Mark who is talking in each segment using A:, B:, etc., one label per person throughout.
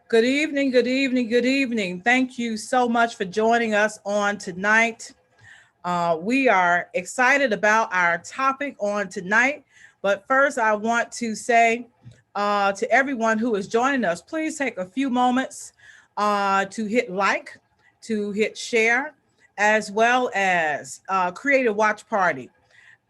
A: Good evening, good evening, good evening. Thank you so much for joining us on tonight. We are excited about our topic on tonight. But first, I want to say to everyone who is joining us, please take a few moments to hit like, to hit share, as well as create a watch party.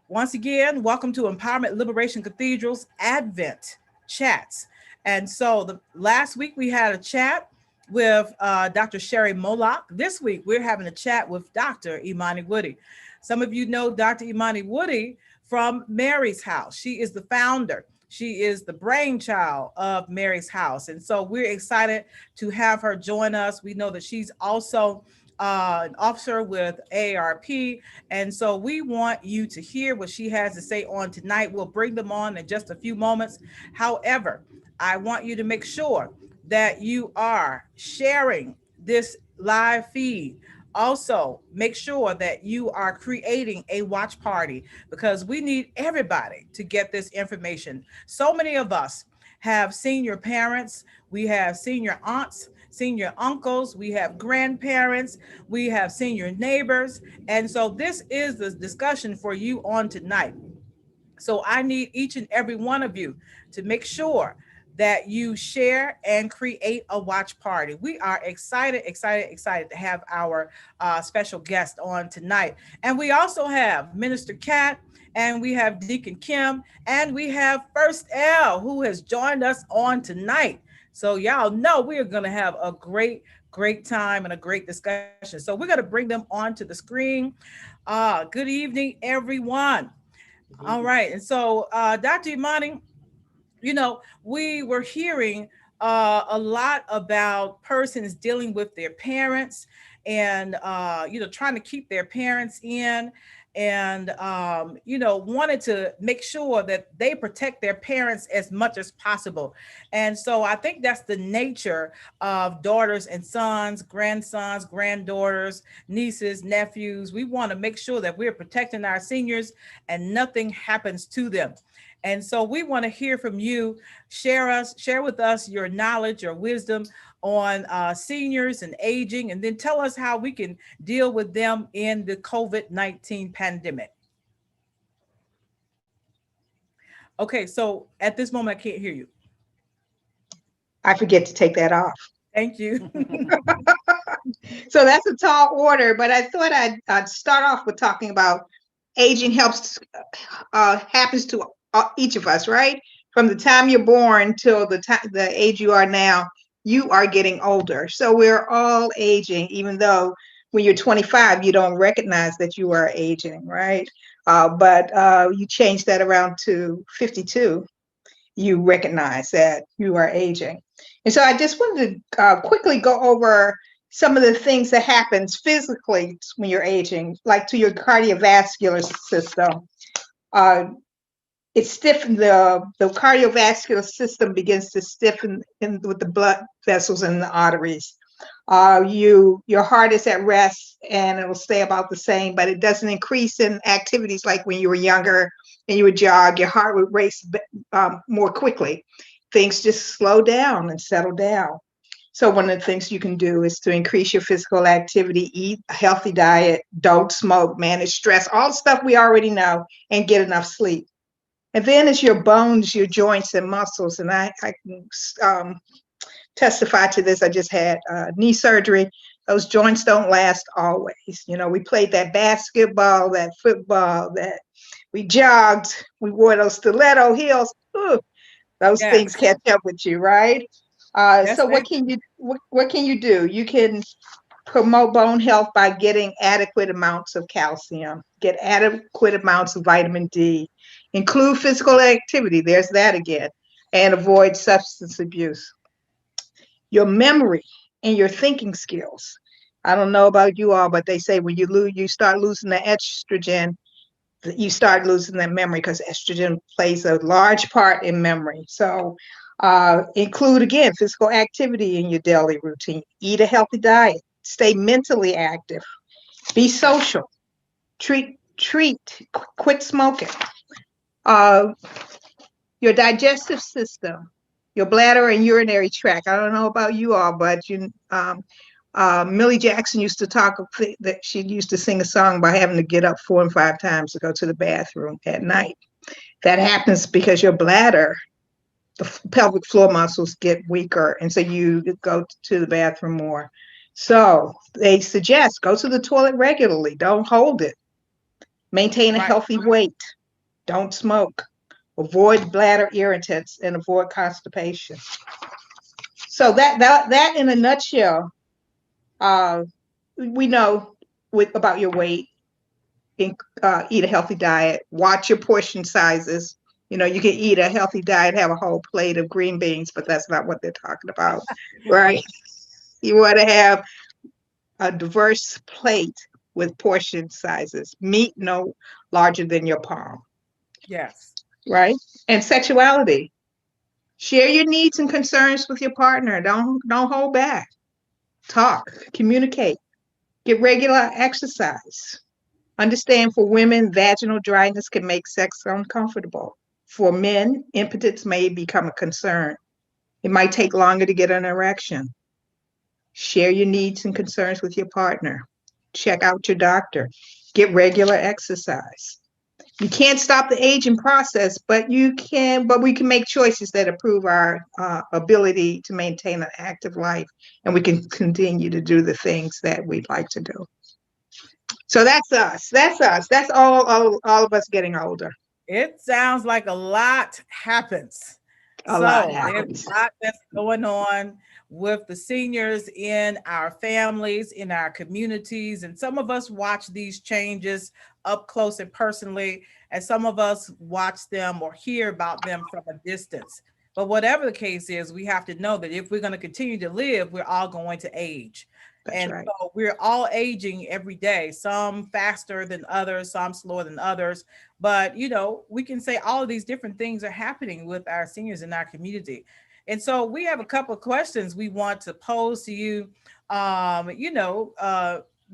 A: Once again, welcome to Empowerment Liberation Cathedral's Advent Chats. And so the last week we had a chat with Dr. Sherry Moloch. This week we're having a chat with Dr. Imani Woody. Some of you know Dr. Imani Woody from Mary's House. She is the founder. She is the brainchild of Mary's House. And so we're excited to have her join us. We know that she's also an officer with AARP. And so we want you to hear what she has to say on tonight. We'll bring them on in just a few moments. However, I want you to make sure that you are sharing this live feed. Also, make sure that you are creating a watch party because we need everybody to get this information. So many of us have senior parents, we have senior aunts, senior uncles, we have grandparents, we have senior neighbors. And so this is the discussion for you on tonight. So I need each and every one of you to make sure that you share and create a watch party. We are excited to have our special guest on tonight. And we also have Minister Kat, and we have Deacon Kim, and we have First L, who has joined us on tonight. So y'all know we are going to have a great time and a great discussion. So we're going to bring them onto the screen. Good evening, everyone. All right. And so, Dr. Imani, we were hearing a lot about persons dealing with their parents and, trying to keep their parents in and, wanted to make sure that they protect their parents as much as possible. And so I think that's the nature of daughters and sons, grandsons, granddaughters, nieces, nephews. We want to make sure that we're protecting our seniors and nothing happens to them. And so we want to hear from you. Share with us your knowledge, your wisdom on seniors and aging, and then tell us how we can deal with them in the COVID-19 pandemic. Okay, so at this moment, I can't hear you.
B: I forget to take that off.
A: Thank you.
B: So that's a tall order, but I thought I'd start off with talking about aging happens to each of us, right? From the time you're born till the age you are now, you are getting older. So we're all aging, even though when you're 25, you don't recognize that you are aging, right? But you change that around to 52, you recognize that you are aging. And so I just wanted to quickly go over some of the things that happens physically when you're aging, like to your cardiovascular system. It stiffens the cardiovascular system begins to stiffen with the blood vessels and the arteries. Your heart is at rest and it will stay about the same, but it doesn't increase in activities like when you were younger and you would jog, your heart would race more quickly. Things just slow down and settle down. So one of the things you can do is to increase your physical activity, eat a healthy diet, don't smoke, manage stress, all the stuff we already know, and get enough sleep. And then it's your bones, your joints and muscles. And I can testify to this. I just had knee surgery. Those joints don't last always. We played that basketball, that football, that we jogged, we wore those stiletto heels. Ooh, those things
A: Yes,
B: catch up with you, right?
A: yes,
B: So
A: ma'am.
B: what can you do? You can promote bone health by getting adequate amounts of calcium, get adequate amounts of vitamin D, include physical activity. There's that again, and avoid substance abuse. Your memory and your thinking skills. I don't know about you all, but they say when you start losing the estrogen, you start losing that memory because estrogen plays a large part in memory. So include again physical activity in your daily routine. Eat a healthy diet. Stay mentally active. Be social. Quit smoking. Uh, your digestive system. your bladder and urinary tract. I don't know about you all, but Millie Jackson used to talk that she used to sing a song by having to get up 4 and 5 times to go to the bathroom at night. That happens because your bladder, the pelvic floor muscles get weaker, and so you go to the bathroom more. So they suggest go to the toilet regularly. Don't hold it. Maintain a
A: Right.
B: healthy weight. Don't smoke. Avoid bladder irritants and avoid constipation. So that in a nutshell, we know about your weight. Eat a healthy diet. Watch your portion sizes. You know, you can eat a healthy diet, have a whole plate of green beans, but that's not what they're talking about, right? You want to have a diverse plate with portion sizes. Meat no larger than your palm,
A: Yes.
B: right? And sexuality. Share your needs and concerns with your partner. Don't hold back. Talk, communicate, get regular exercise. Understand for women, vaginal dryness can make sex uncomfortable. For men, impotence may become a concern. It might take longer to get an erection. Share your needs and concerns with your partner. Check out your doctor. Get regular exercise. You can't stop the aging process, but we can make choices that improve our ability to maintain an active life, and we can continue to do the things that we'd like to do. So that's us. That's us. That's all of us getting older.
A: It sounds like a lot happens.
B: A lot
A: So there's
B: happens.
A: a lot that's going on with the seniors in our families, in our communities. And some of us watch these changes up close and personally, and some of us watch them or hear about them from a distance. But whatever the case is, we have to know that if we're going to continue to live, we're all going to age.
B: That's
A: And
B: right.
A: so we're all aging every day, some faster than others, some slower than others. But, we can say all of these different things are happening with our seniors in our community. And so we have a couple of questions we want to pose to you,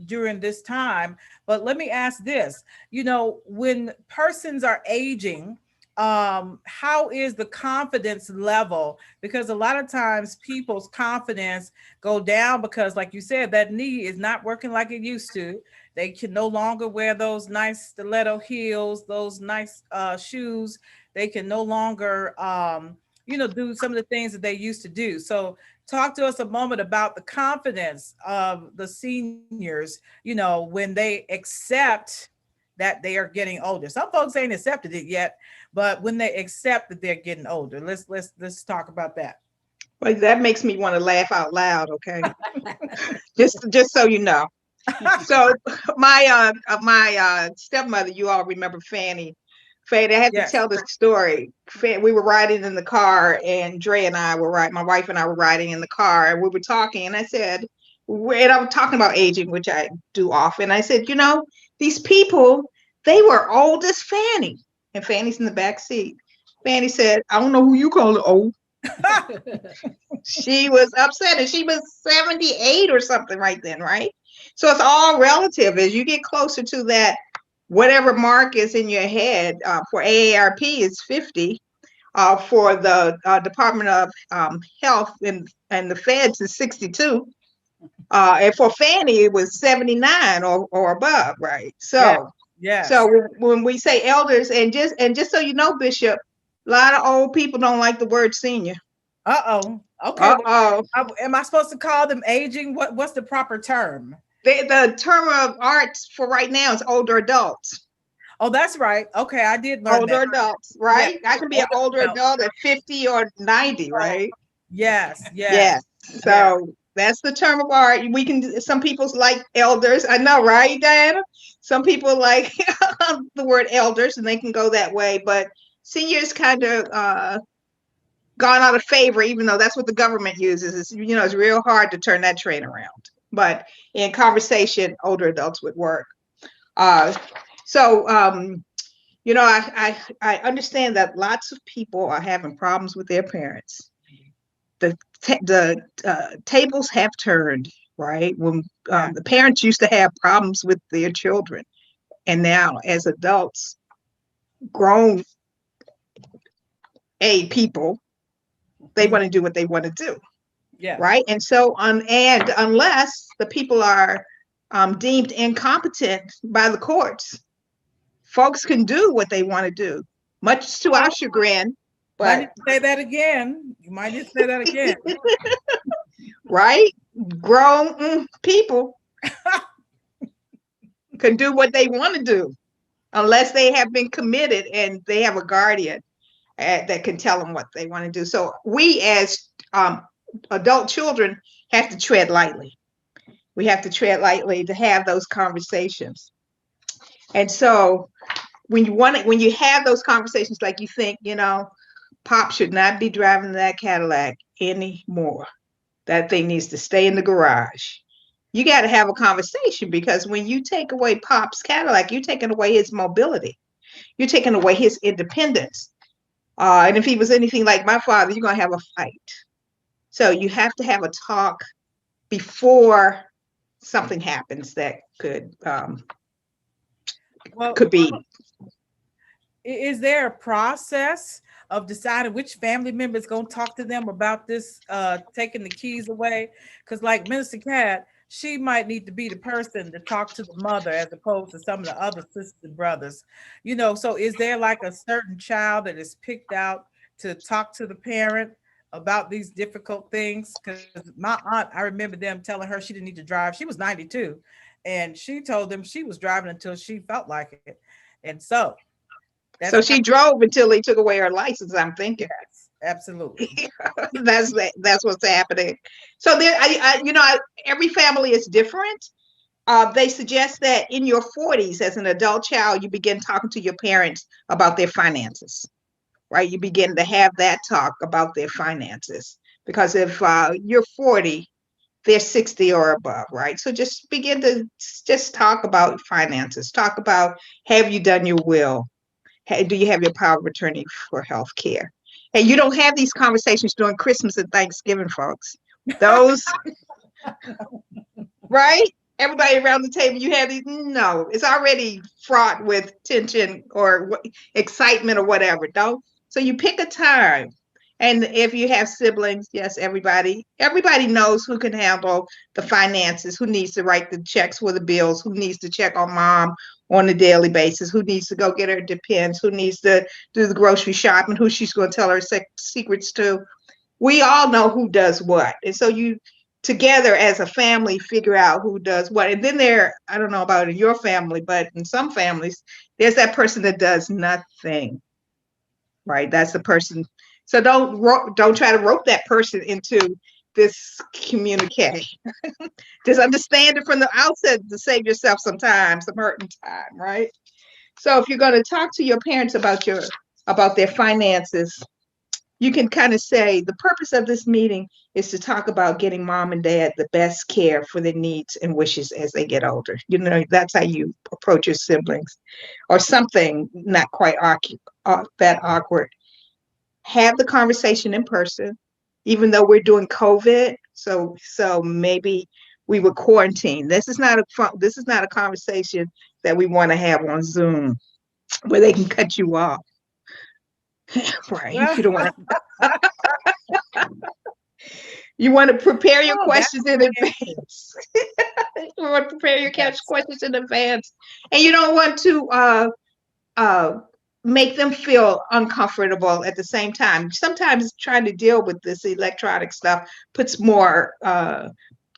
A: during this time. But let me ask this, when persons are aging, how is the confidence level? Because a lot of times people's confidence go down because, like you said, that knee is not working like it used to. They can no longer wear those nice stiletto heels, those nice shoes. They can no longer, do some of the things that they used to do. So, talk to us a moment about the confidence of the seniors, when they accept that they are getting older. Some folks ain't accepted it yet, but when they accept that they're getting older, let's talk about that.
B: Well, that makes me want to laugh out loud. Okay, just so you know. So my stepmother, you all remember Fanny. Fanny, I have to
A: Yes.
B: tell this story. We were riding in the car, and Dre and I were riding. My wife and I were riding in the car, and we were talking. And I said, and I was talking about aging, which I do often. I said, these people, they were old as Fanny, and Fanny's in the back seat. Fanny said, "I don't know who you call it old." She was upset, and she was 78 or something right then, right? So it's all relative. As you get closer to that, whatever mark is in your head, for AARP is 50, for the Department of Health and the Feds is 62, and for Fanny it was 79 or above, right?
A: Yes.
B: So
A: Yes.
B: so when we say elders, and just so you know, Bishop, a lot of old people don't like the word senior.
A: Uh-oh. Okay. Well,
B: Uh-oh.
A: am I supposed to call them aging? What's the proper term?
B: The term of arts for right now is older adults.
A: Oh, that's right. Okay, I did learn that.
B: Older adults,
A: Yeah.
B: right? I can be an
A: Older
B: older
A: adult.
B: adult at 50 or 90,
A: Oh,
B: right?
A: yes, yes,
B: Yeah.
A: yes.
B: So that's the term of art. Some people like elders. I know, right, Diana? Some people like the word elders and they can go that way, but seniors kind of gone out of favor, even though that's what the government uses. It's real hard to turn that train around. But in conversation, older adults would work. Uh, so, I understand that lots of people are having problems with their parents. The tables have turned, right? When
A: Yeah.
B: the parents used to have problems with their children, and now as adults, grown people, They want to do what they want to do.
A: Yes.
B: Right. And so and unless the people are deemed incompetent by the courts, folks can do what they want to do, much to our chagrin.
A: Might need
B: But
A: to say that again. You might need to say that again.
B: right, grown people can do what they want to do unless they have been committed and they have a guardian that can tell them what they want to do. So we as adult children have to tread lightly. We have to tread lightly to have those conversations. And so when you have those conversations, like you think, Pop should not be driving that Cadillac anymore. That thing needs to stay in the garage. You got to have a conversation, because when you take away Pop's Cadillac, you're taking away his mobility. You're taking away his independence. And if he was anything like my father, you're going to have a fight. So you have to have a talk before something happens that could be.
A: Is there a process of deciding which family member is going to talk to them about this, taking the keys away? Because like Minister Cat, she might need to be the person to talk to the mother as opposed to some of the other sisters and brothers. So is there like a certain child that is picked out to talk to the parent about these difficult things? Because my aunt, I remember them telling her she didn't need to drive. She was 92, and she told them she was driving until she felt like it. And so
B: she drove until they took away her license, I'm thinking.
A: Yes, absolutely.
B: That's what's happening. So there, every family is different. They suggest that in your 40s, as an adult child, you begin talking to your parents about their finances, right? You begin to have that talk about their finances, because if you're 40, they're 60 or above, right? So just begin to just talk about finances. Talk about, have you done your will? Do you have your power of attorney for health care? And you don't have these conversations during Christmas and Thanksgiving, folks. Those, right? Everybody around the table, you have these. No, it's already fraught with tension or excitement or whatever. Don't. So you pick a time. And if you have siblings, yes, everybody knows who can handle the finances, who needs to write the checks for the bills, who needs to check on mom on a daily basis, who needs to go get her Depends, who needs to do the grocery shopping, who she's going to tell her secrets to. We all know who does what. And so you together as a family figure out who does what. And then I don't know about in your family, but in some families, there's that person that does nothing, right? That's the person. So don't try to rope that person into this communique. Just understand it from the outset to save yourself some hurt and time, right? So if you're going to talk to your parents about their finances, you can kind of say the purpose of this meeting is to talk about getting mom and dad the best care for their needs and wishes as they get older. That's how you approach your siblings, or something not quite that awkward. Have the conversation in person, even though we're doing COVID. So maybe we would quarantine. This is not a conversation that we want to have on Zoom where they can cut you off. Right? You don't want to. You want to prepare your questions in advance. You want to prepare your questions in advance, and you don't want to make them feel uncomfortable at the same time. Sometimes trying to deal with this electronic stuff puts more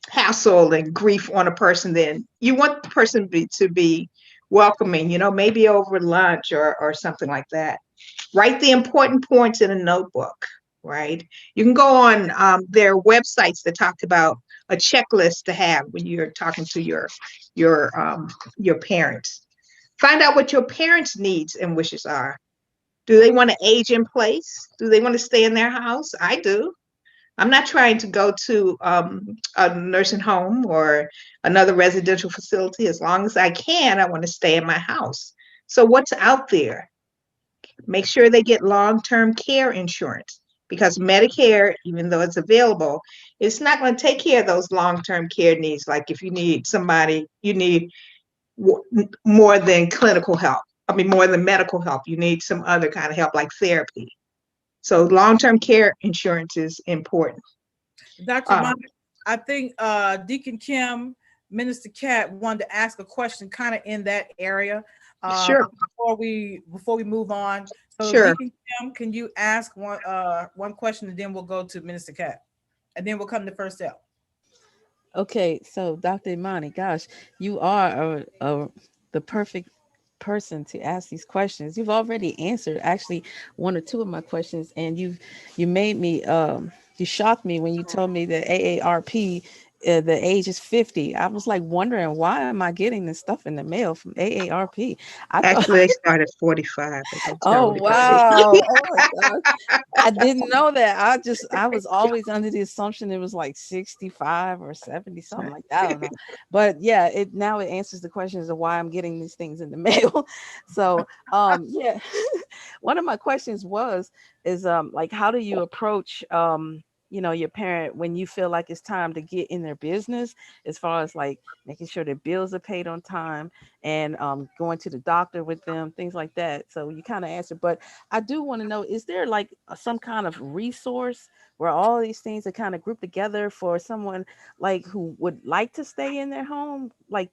B: hassle and grief on a person. Then you want the person to be welcoming, maybe over lunch or something like that. Write the important points in a notebook, right? You can go on their websites that talk about a checklist to have when you're talking to your parents. Find out what your parents' needs and wishes are. Do they want to age in place? Do they want to stay in their house? I do. I'm not trying to go to a nursing home or another residential facility. As long as I can, I want to stay in my house. So what's out there? Make sure they get long-term care insurance, because Medicare, even though it's available, it's not going to take care of those long-term care needs. Like if you need more than clinical help. More than medical help. You need some other kind of help like therapy. So long-term care insurance is important.
A: Dr. Mike, I think Deacon Kim, Minister Cat wanted to ask a question kind of in that area
B: Sure,
A: before we move on. So
B: sure.
A: Deacon Kim, can you ask one question and then we'll go to Minister Cat and then we'll come to first step.
C: Okay, so Dr. Imani, gosh, you are the perfect person to ask these questions. You've already answered actually one or two of my questions, and you made me you shocked me when you told me that AARP the age is 50. I was like wondering, why am I getting this stuff in the mail from AARP? I thought,
B: Actually, they start at 45, but don't tell
C: oh
B: anybody.
C: wow, oh my god, I didn't know that. I was always under the assumption it was like 65 or 70, something like that. I don't know. But yeah, it now it answers the questions of why I'm getting these things in the mail. So yeah. One of my questions is like, how do you approach your parent when you feel like it's time to get in their business, as far as like making sure their bills are paid on time, and going to the doctor with them, things like that. So you kind of answered, but I do want to know, is there like some kind of resource where all these things are kind of grouped together for someone like who would like to stay in their home? Like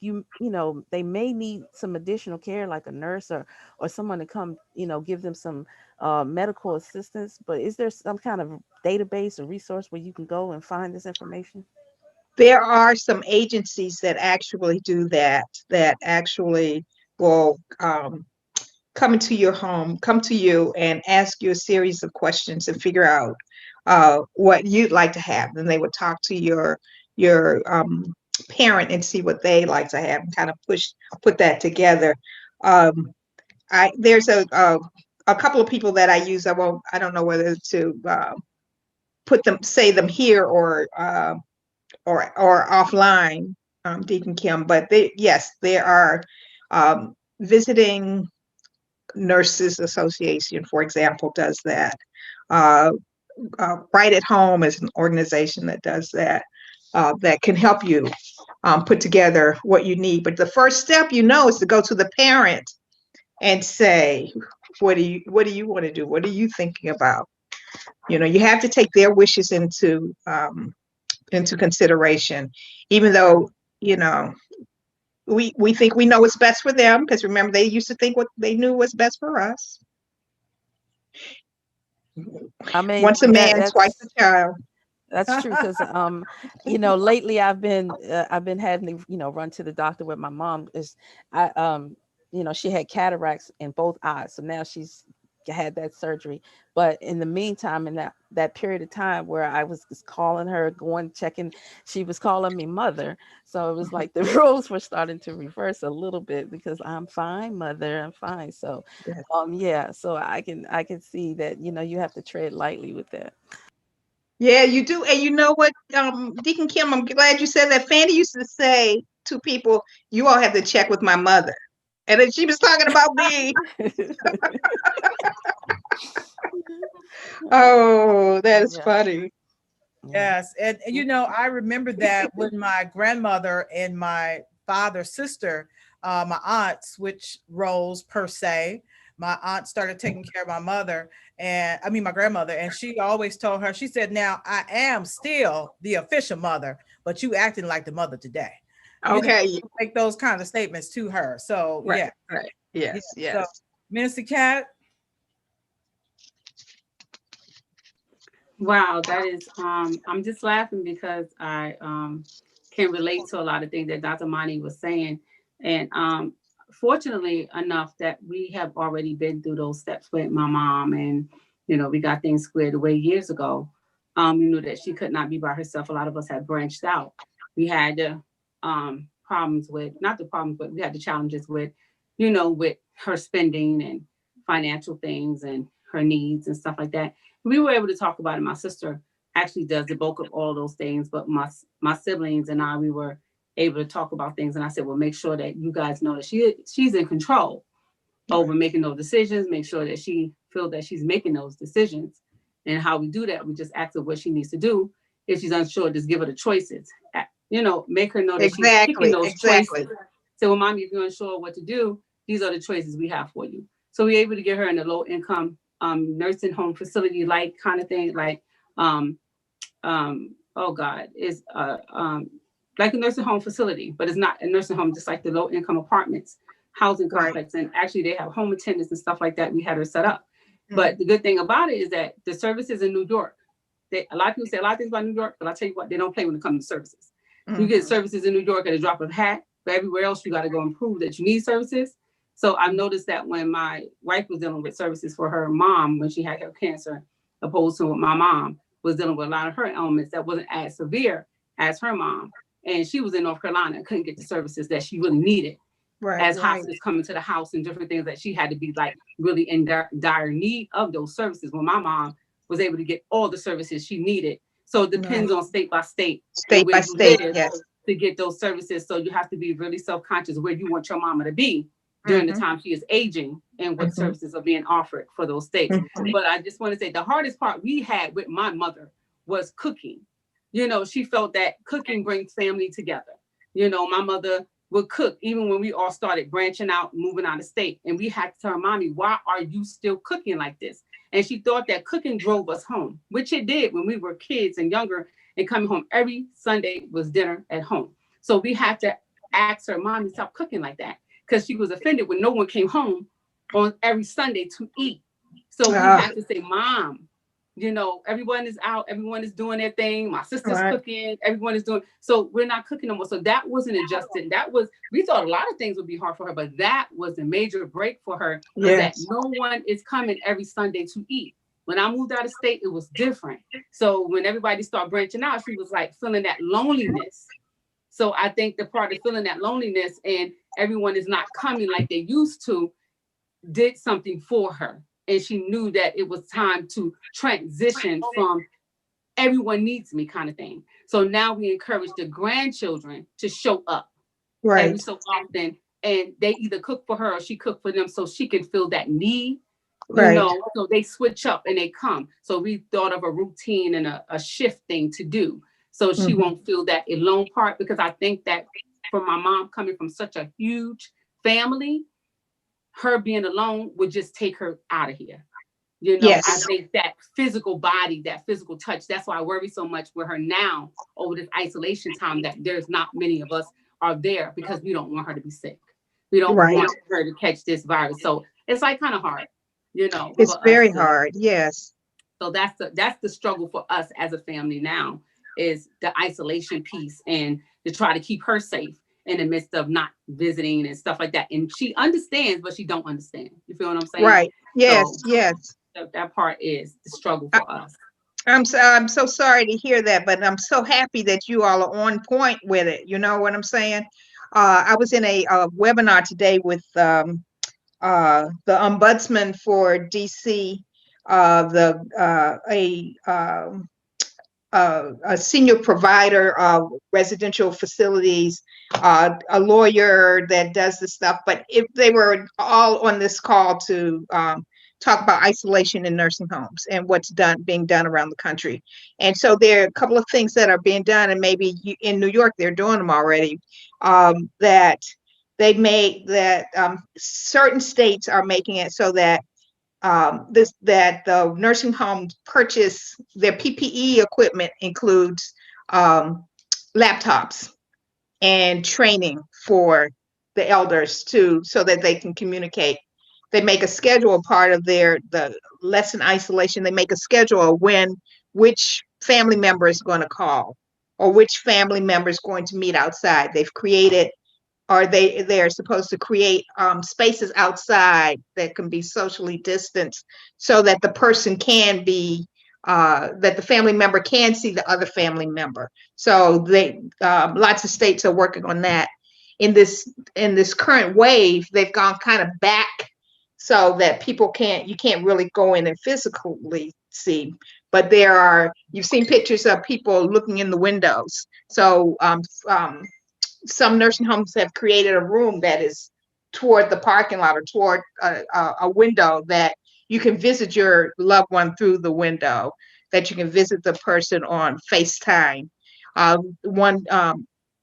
C: they may need some additional care, like a nurse or someone to come, give them some medical assistance. But is there some kind of database or resource where you can go and find this information?
B: There are some agencies that actually do that, that actually will come into your home, come to you and ask you a series of questions and figure out what you'd like to have. Then they would talk to your parent and see what they like to have and kind of put that together. Um, there's a couple of people that I use. I don't know whether to say them here or offline, Deacon Kim. But yes, there are visiting Nurses Association, for example, does that. Uh, right at Home is an organization that does that. That can help you put together what you need. But the first step, is to go to the parent and say, what do you want to do? What are you thinking about? You have to take their wishes into consideration, even though you know we think we know what's best for them, because remember, they used to think what they knew was best for us.
C: I mean,
B: Once a man, twice a child.
C: that's true, because lately I've been having to run to the doctor with my mom. Is I she had cataracts in both eyes, so now she's had that surgery. But in the meantime, in that period of time where I was just calling her, going checking, she was calling me mother. So it was like the roles were starting to reverse a little bit, because I'm fine, mother, I'm fine. So
B: Yes.
C: yeah, so I can see that you have to tread lightly with that.
B: Yeah, you do. And you know what, Deacon Kim, I'm glad you said that. Fanny used to say to people, you all have to check with my mother. And then she was talking about me. Oh, that is
C: Yeah.
B: funny.
C: Yeah.
A: Yes, and I remember that when my grandmother and my father's sister, my aunt switched roles per se. My aunt started taking care of my mother, and I mean my grandmother, and she always told her, she said, "Now I am still the official mother, but you acting like the mother today."
B: Okay.
A: Make those kind of statements to her. So
B: Right,
A: yeah,
B: right.
A: yeah.
B: Yes,
A: So
B: yes.
A: Minister Cat,
D: Wow, that is I'm just laughing because I can relate to a lot of things that Dr. Mani was saying. And fortunately enough that we have already been through those steps with my mom, and we got things squared away years ago. We knew that she could not be by herself. A lot of us had branched out. We had the problems with, not the problems, but we had the challenges with, with her spending and financial things and her needs and stuff like that. We were able to talk about it. My sister actually does the bulk of all those things, but my siblings and I, we were able to talk about things. And I said, well, make sure that you guys know that she's in control over making those decisions. Make sure that she feels that she's making those decisions. And how we do that, we just ask her what she needs to do. If she's unsure, just give her the choices. Make her know that she's picking
B: Exactly,
D: those
B: exactly.
D: choices. So, well, mommy, if you're unsure what to do, these are the choices we have for you. So we're able to get her in a low income nursing home facility like kind of thing, like oh God, is like a nursing home facility, but it's not a nursing home, just like the low income apartments, housing complex. And actually they have home attendants and stuff like that. We had her set up. But the good thing about it is that the services in New York, a lot of people say a lot of things about New York, but I'll tell you what, they don't play when it comes to services. You get services in New York at a drop of a hat, but everywhere else you got to go and prove that you need services. So I've noticed that when my wife was dealing with services for her mom when she had her cancer, opposed to my mom was dealing with a lot of her ailments that wasn't as severe as her mom. And she was in North Carolina and couldn't get the services that she really needed. As hospice coming to the house and different things that she had to be like really in dire need of those services. When my mom was able to get all the services she needed. So it depends on state by state.
B: State by state, yes.
D: To get those services. So you have to be really self-conscious where you want your mama to be during the time she is aging and what services are being offered for those states. But I just want to say the hardest part we had with my mother was cooking. You know, she felt that cooking brings family together. You know, my mother would cook even when we all started branching out, moving out of state. And we had to tell her, Mommy, why are you still cooking like this? And she thought that cooking drove us home, which it did when we were kids and younger, and coming home every Sunday was dinner at home. So we had to ask her, Mommy, stop cooking like that. Because she was offended when no one came home on every Sunday to eat. So we had to say, Mom, you know, everyone is out, everyone is doing their thing. My sister's cooking, everyone is doing. So we're not cooking no more. So that wasn't adjusted. That was, we thought a lot of things would be hard for her, but that was a major break for her. That no one is coming every Sunday to eat. When I moved out of state, it was different. So when everybody started branching out, she was like feeling that loneliness. So I think the part of feeling that loneliness and everyone is not coming like they used to did something for her. And she knew that it was time to transition from everyone needs me kind of thing. So now we encourage the grandchildren to show up every so often. And they either cook for her or she cook for them so she can feel that need. You know, so they switch up and they come. So we thought of a routine and a shift thing to do. So she won't feel that alone part, because I think that for my mom coming from such a huge family, her being alone would just take her out of here. You know, I think that physical body, that physical touch, that's why I worry so much with her now over this isolation time, that there's not many of us are there because we don't want her to be sick. We don't want her to catch this virus. So it's like kind of hard, you know.
B: It's very hard. Yes.
D: So that's the struggle for us as a family now, is the isolation piece and to try to keep her safe in the midst of not visiting and stuff like that. And she understands, but she don't understand. You feel what I'm saying?
B: Right. Yes.
D: So,
B: yes.
D: That part is the struggle for us.
B: I'm so sorry to hear that, but I'm so happy that you all are on point with it. You know what I'm saying? I was in a webinar today with the ombudsman for DC, a senior provider of residential facilities, a lawyer that does this stuff. But if they were all on this call to talk about isolation in nursing homes and what's being done around the country. And so there are a couple of things that are being done, and maybe in New York they're doing them already, that they make that certain states are making it so that that the nursing homes purchase their PPE equipment includes laptops and training for the elders too, so that they can communicate. They make a schedule part of the lesson isolation. They make a schedule of which family member is going to call or which family member is going to meet outside. They've created, or they're supposed to create spaces outside that can be socially distanced, so that the person can be, that the family member can see the other family member. So lots of states are working on that. In this current wave, they've gone kind of back so that you can't really go in and physically see. But you've seen pictures of people looking in the windows. So some nursing homes have created a room that is toward the parking lot or toward a window that you can visit your loved one through the window, that you can visit the person on FaceTime. One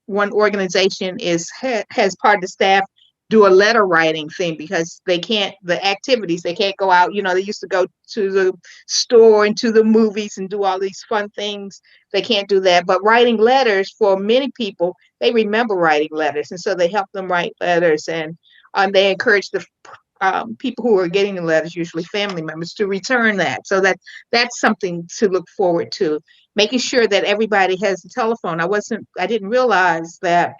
B: organization has part of the staff do a letter writing thing because they can't, the activities, they can't go out. You know, they used to go to the store and to the movies and do all these fun things. They can't do that. But writing letters, for many people, they remember writing letters. And so they help them write letters, and they encourage the people who are getting the letters, usually family members, to return that. So that's something to look forward to. Making sure that everybody has a telephone. I didn't realize that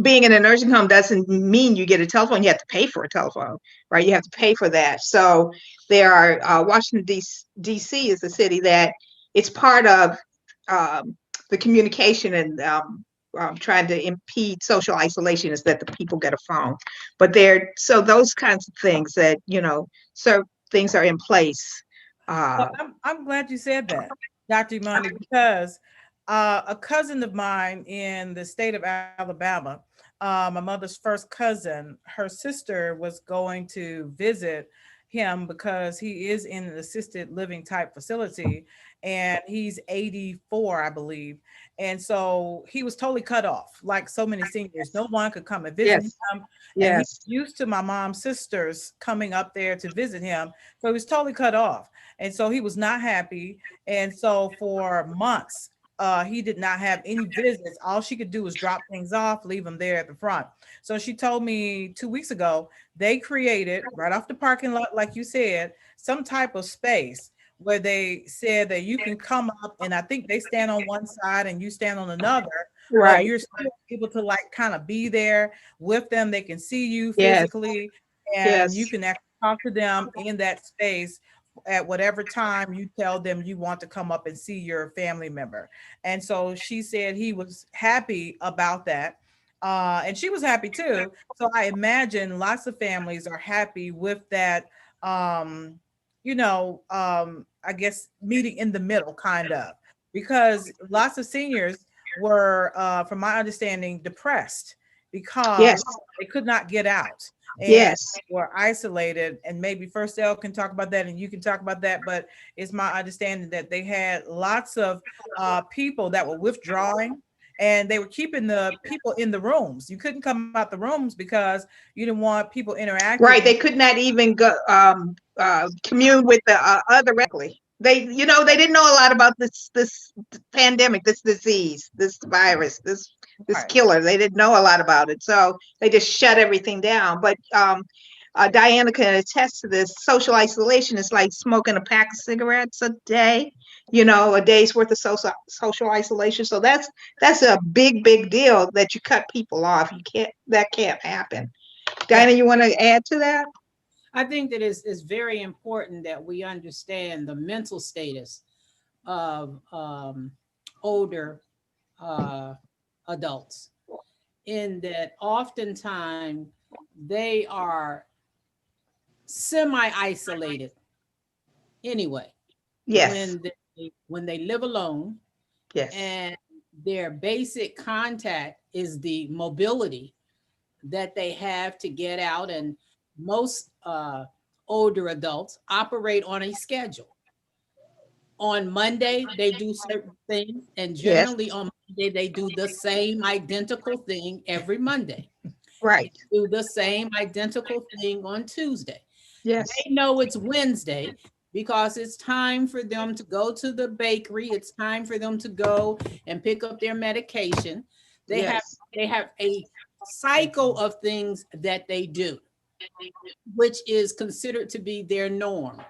B: being in a nursing home doesn't mean you get a telephone. You have to pay for a telephone, right? You have to pay for that. So there are Washington D.C. is a city that it's part of the communication and trying to impede social isolation is that the people get a phone. But so those kinds of things that so things are in place.
A: Well, I'm glad you said that, Dr. Imani, because a cousin of mine in the state of Alabama, my mother's first cousin, her sister was going to visit him because he is in an assisted living type facility and he's 84, I believe. And so he was totally cut off, like so many seniors. No one could come and visit
B: Yes,
A: him. And
B: yes,
A: he's used to my mom's sisters coming up there to visit him. So he was totally cut off. And so he was not happy. And so for months, he did not have any visits. All she could do was drop things off, leave them there at the front. So she told me 2 weeks ago, they created right off the parking lot, like you said, some type of space where they said that you can come up, and I think they stand on one side and you stand on another, but
B: right.
A: you're still able to like kind of be there with them. They can see you
B: Yes,
A: physically, and you
B: yes,
A: can actually talk to them in that space at whatever time you tell them you want to come up and see your family member. And so she said he was happy about that. And she was happy too. So I imagine lots of families are happy with that, um, I guess meeting in the middle, kind of, because lots of seniors were, from my understanding, depressed
B: yes,
A: because they could not get out and
B: yes.
A: were isolated. And maybe First L can talk about that and you can talk about that, but it's my understanding that they had lots of people that were withdrawing and they were keeping the people in the rooms. You couldn't come out the rooms because you didn't want people
B: Right.
A: interacting.
B: They could not even go commune with the other regularly. They didn't know a lot about this pandemic, this disease, this virus, this
A: Right.
B: killer. They didn't know a lot about it, so they just shut everything down. But Diana can attest to this. Social isolation is like smoking a pack of cigarettes a day. A day's worth of social isolation. So that's a big deal that you cut people off. That can't happen.
A: Yeah.
B: Diana, you want to add to that?
E: I think that it's very important that we understand the mental status of older adults, in that oftentimes they are semi-isolated anyway
B: Yes,
E: when they live alone,
B: yes,
E: and their basic contact is the mobility that they have to get out. And most older adults operate on a schedule. On Monday, they do certain things, and
B: yes,
E: generally on Monday, they do the same identical thing every Monday. They
B: right.
E: do the same identical thing on Tuesday.
B: Yes,
E: They know it's Wednesday because it's time for them to go to the bakery. It's time for them to go and pick up their medication. They have
B: yes,
E: they have a cycle of things that they do, which is considered to be their norm.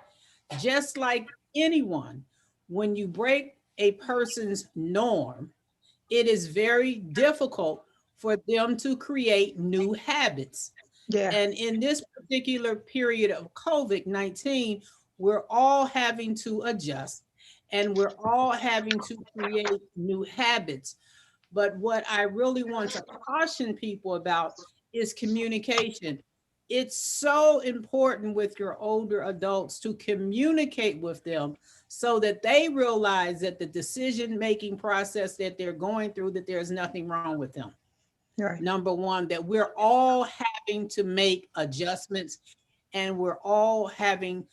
E: Just like anyone, when you break a person's norm, it is very difficult for them to create new habits.
B: yeah,
E: And in this particular period of COVID-19, we're all having to adjust and we're all having to create new habits. But what I really want to caution people about is communication. It's so important with your older adults to communicate with them so that they realize that the decision-making process that they're going through, that there's nothing wrong with them.
B: right,
E: Number one, that we're all having to make adjustments and we're all having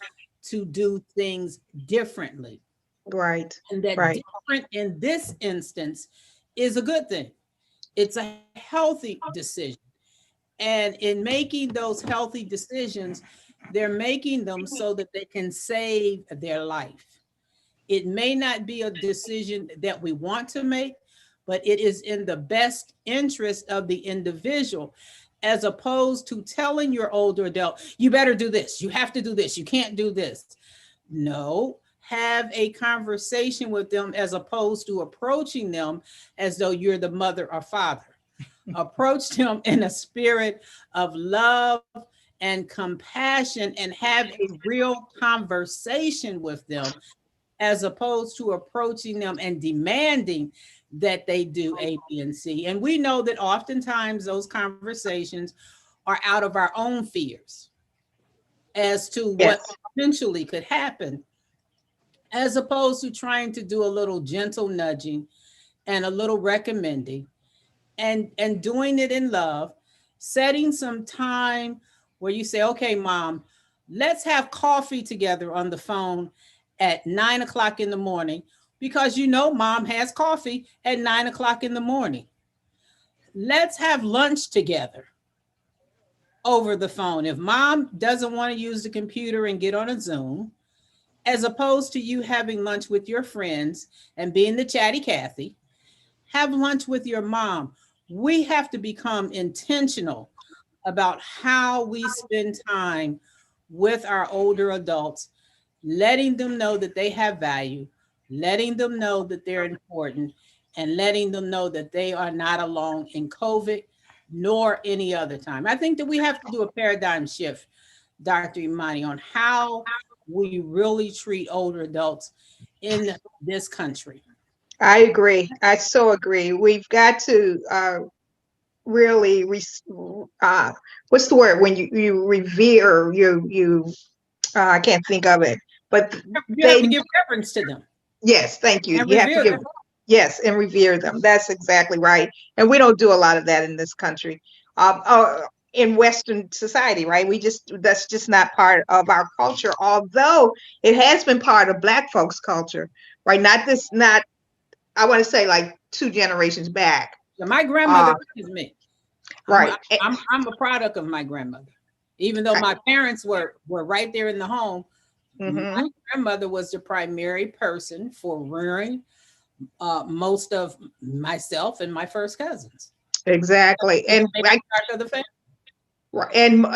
E: to do things differently.
B: right,
E: And that
B: right,
E: different in this instance is a good thing. It's a healthy decision. And in making those healthy decisions, they're making them so that they can save their life. It may not be a decision that we want to make, but it is in the best interest of the individual, as opposed to telling your older adult, you better do this, you have to do this, you can't do this. No, have a conversation with them as opposed to approaching them as though you're the mother or father. Approach them in a spirit of love and compassion and have a real conversation with them, as opposed to approaching them and demanding that they do A, B, and C. And we know that oftentimes those conversations are out of our own fears as to what potentially could happen, as opposed to trying to do a little gentle nudging and a little recommending, and doing it in love, setting some time where you say, okay, mom, let's have coffee together on the phone at 9 o'clock in the morning, because you know mom has coffee at 9 o'clock in the morning. Let's have lunch together over the phone. If mom doesn't want to use the computer and get on a Zoom, as opposed to you having lunch with your friends and being the chatty Cathy, have lunch with your mom. We have to become intentional about how we spend time with our older adults, letting them know that they have value, letting them know that they're important, and letting them know that they are not alone in COVID nor any other time. I think that we have to do a paradigm shift, Dr. Imani, on how we really treat older adults in this country.
B: I agree. I so agree. We've got to really, what's the word when you revere, I can't think of it, but
E: you have to give reverence to them.
B: Yes, thank you.
E: And
B: You have to give,
E: them.
B: yes, and revere them. That's exactly right. And we don't do a lot of that in this country, in Western society, right? That's just not part of our culture, although it has been part of Black folks' culture, right? Not, I want to say like 2 generations back.
E: My grandmother is me.
B: Right.
E: I'm a product of my grandmother. Even though my parents were right there in the home, my grandmother was the primary person for rearing most of myself and my first cousins.
B: Exactly. And
E: of the family.
B: And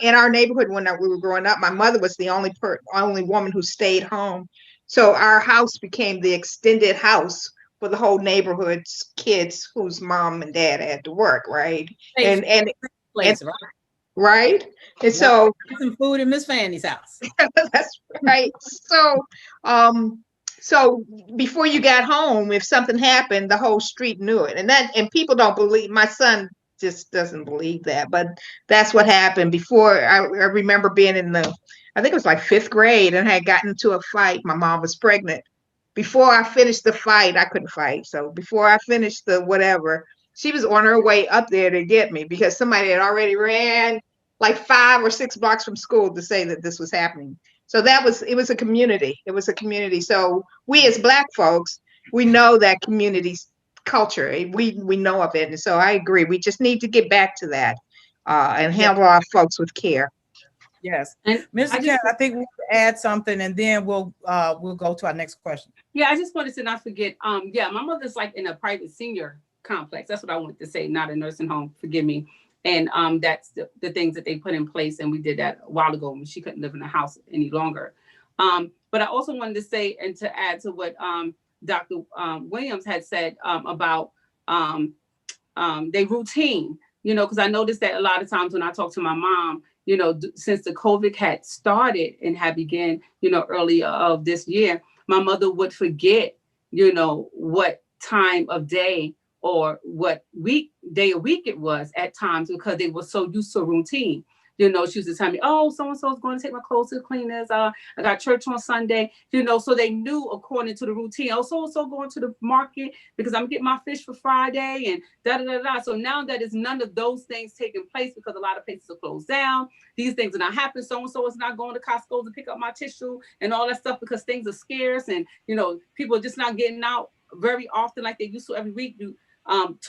B: in our neighborhood when we were growing up, my mother was the only woman who stayed home. So our house became the extended house for the whole neighborhood's kids whose mom and dad had to work, right? And
E: place, right?
B: Right. And so
E: some food in Miss Fanny's house.
B: That's right. So before you got home, if something happened, the whole street knew it. And people don't believe, my son just doesn't believe that, but that's what happened. Before I remember being I think it was like 5th grade, and I had gotten into a fight. My mom was pregnant. Before I finished the fight, I couldn't fight. So before I finished the whatever, she was on her way up there to get me because somebody had already ran like 5 or 6 blocks from school to say that this was happening. So it was a community. It was a community. So we as Black folks, we know that community culture. We know of it. And so I agree. We just need to get back to that and handle our folks with care.
A: Yes. Mr. Ken, I think we'll add something and then we'll go to our next question.
D: Yeah, I just wanted to not forget. My mother's like in a private senior complex. That's what I wanted to say, not a nursing home. Forgive me. And that's the things that they put in place. And we did that a while ago when she couldn't live in the house any longer. But I also wanted to say, and to add to what Dr. Williams had said about their routine, because I noticed that a lot of times when I talk to my mom, since the COVID had started and had began, earlier of this year, my mother would forget, what time of day or what day a week it was at times because they were so used to routine. She used to tell me, oh, so-and-so is going to take my clothes to the cleaners. I got church on Sunday, so they knew according to the routine. Oh, so-and-so going to the market because I'm getting my fish for Friday and da-da-da-da. So now that is none of those things taking place because a lot of places are closed down. These things are not happening. So-and-so is not going to Costco to pick up my tissue and all that stuff because things are scarce and, people are just not getting out very often like they used to every week. 2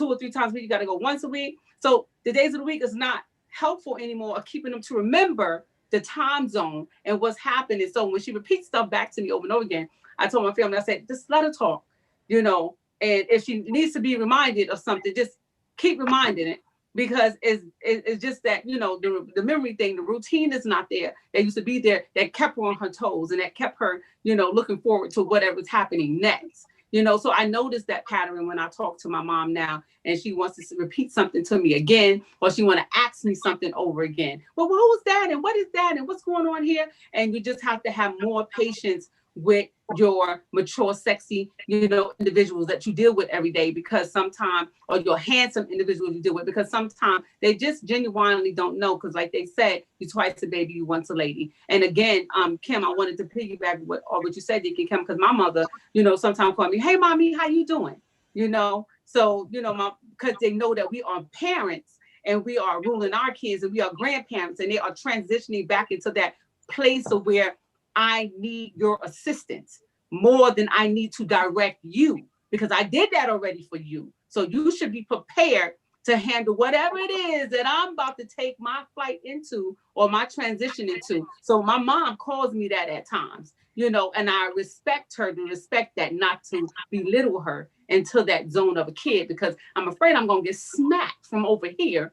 D: or 3 times a week, you got to go once a week. So the days of the week is not helpful anymore of keeping them to remember the time zone and what's happening. So when she repeats stuff back to me over and over again, I told my family, I said, just let her talk, you know, and if she needs to be reminded of something, just keep reminding it, because it's just that, you know, the memory thing, the routine is not there. That used to be there, that kept her on her toes and that kept her, you know, looking forward to whatever's happening next. You know, so I noticed that pattern when I talk to my mom now, and she wants to repeat something to me again, or she want to ask me something over again. Well, what was that? And what is that? And what's going on here? And you just have to have more patience with your mature, sexy, you know, individuals that you deal with every day, because sometimes, or your handsome individuals you deal with, because sometimes they just genuinely don't know. Because like they said, you twice a baby, you once a lady. And again, Kim, I wanted to piggyback what you said, Kim, because my mother, you know, sometimes call me, hey, mommy, how you doing? You know, so, you know, because they know that we are parents and we are ruling our kids and we are grandparents, and they are transitioning back into that place of where I need your assistance more than I need to direct you, because I did that already for you. So you should be prepared to handle whatever it is that I'm about to take my flight into or my transition into. So my mom calls me that at times, you know, and I respect her, to respect that, not to belittle her into that zone of a kid, because I'm afraid I'm going to get smacked from over here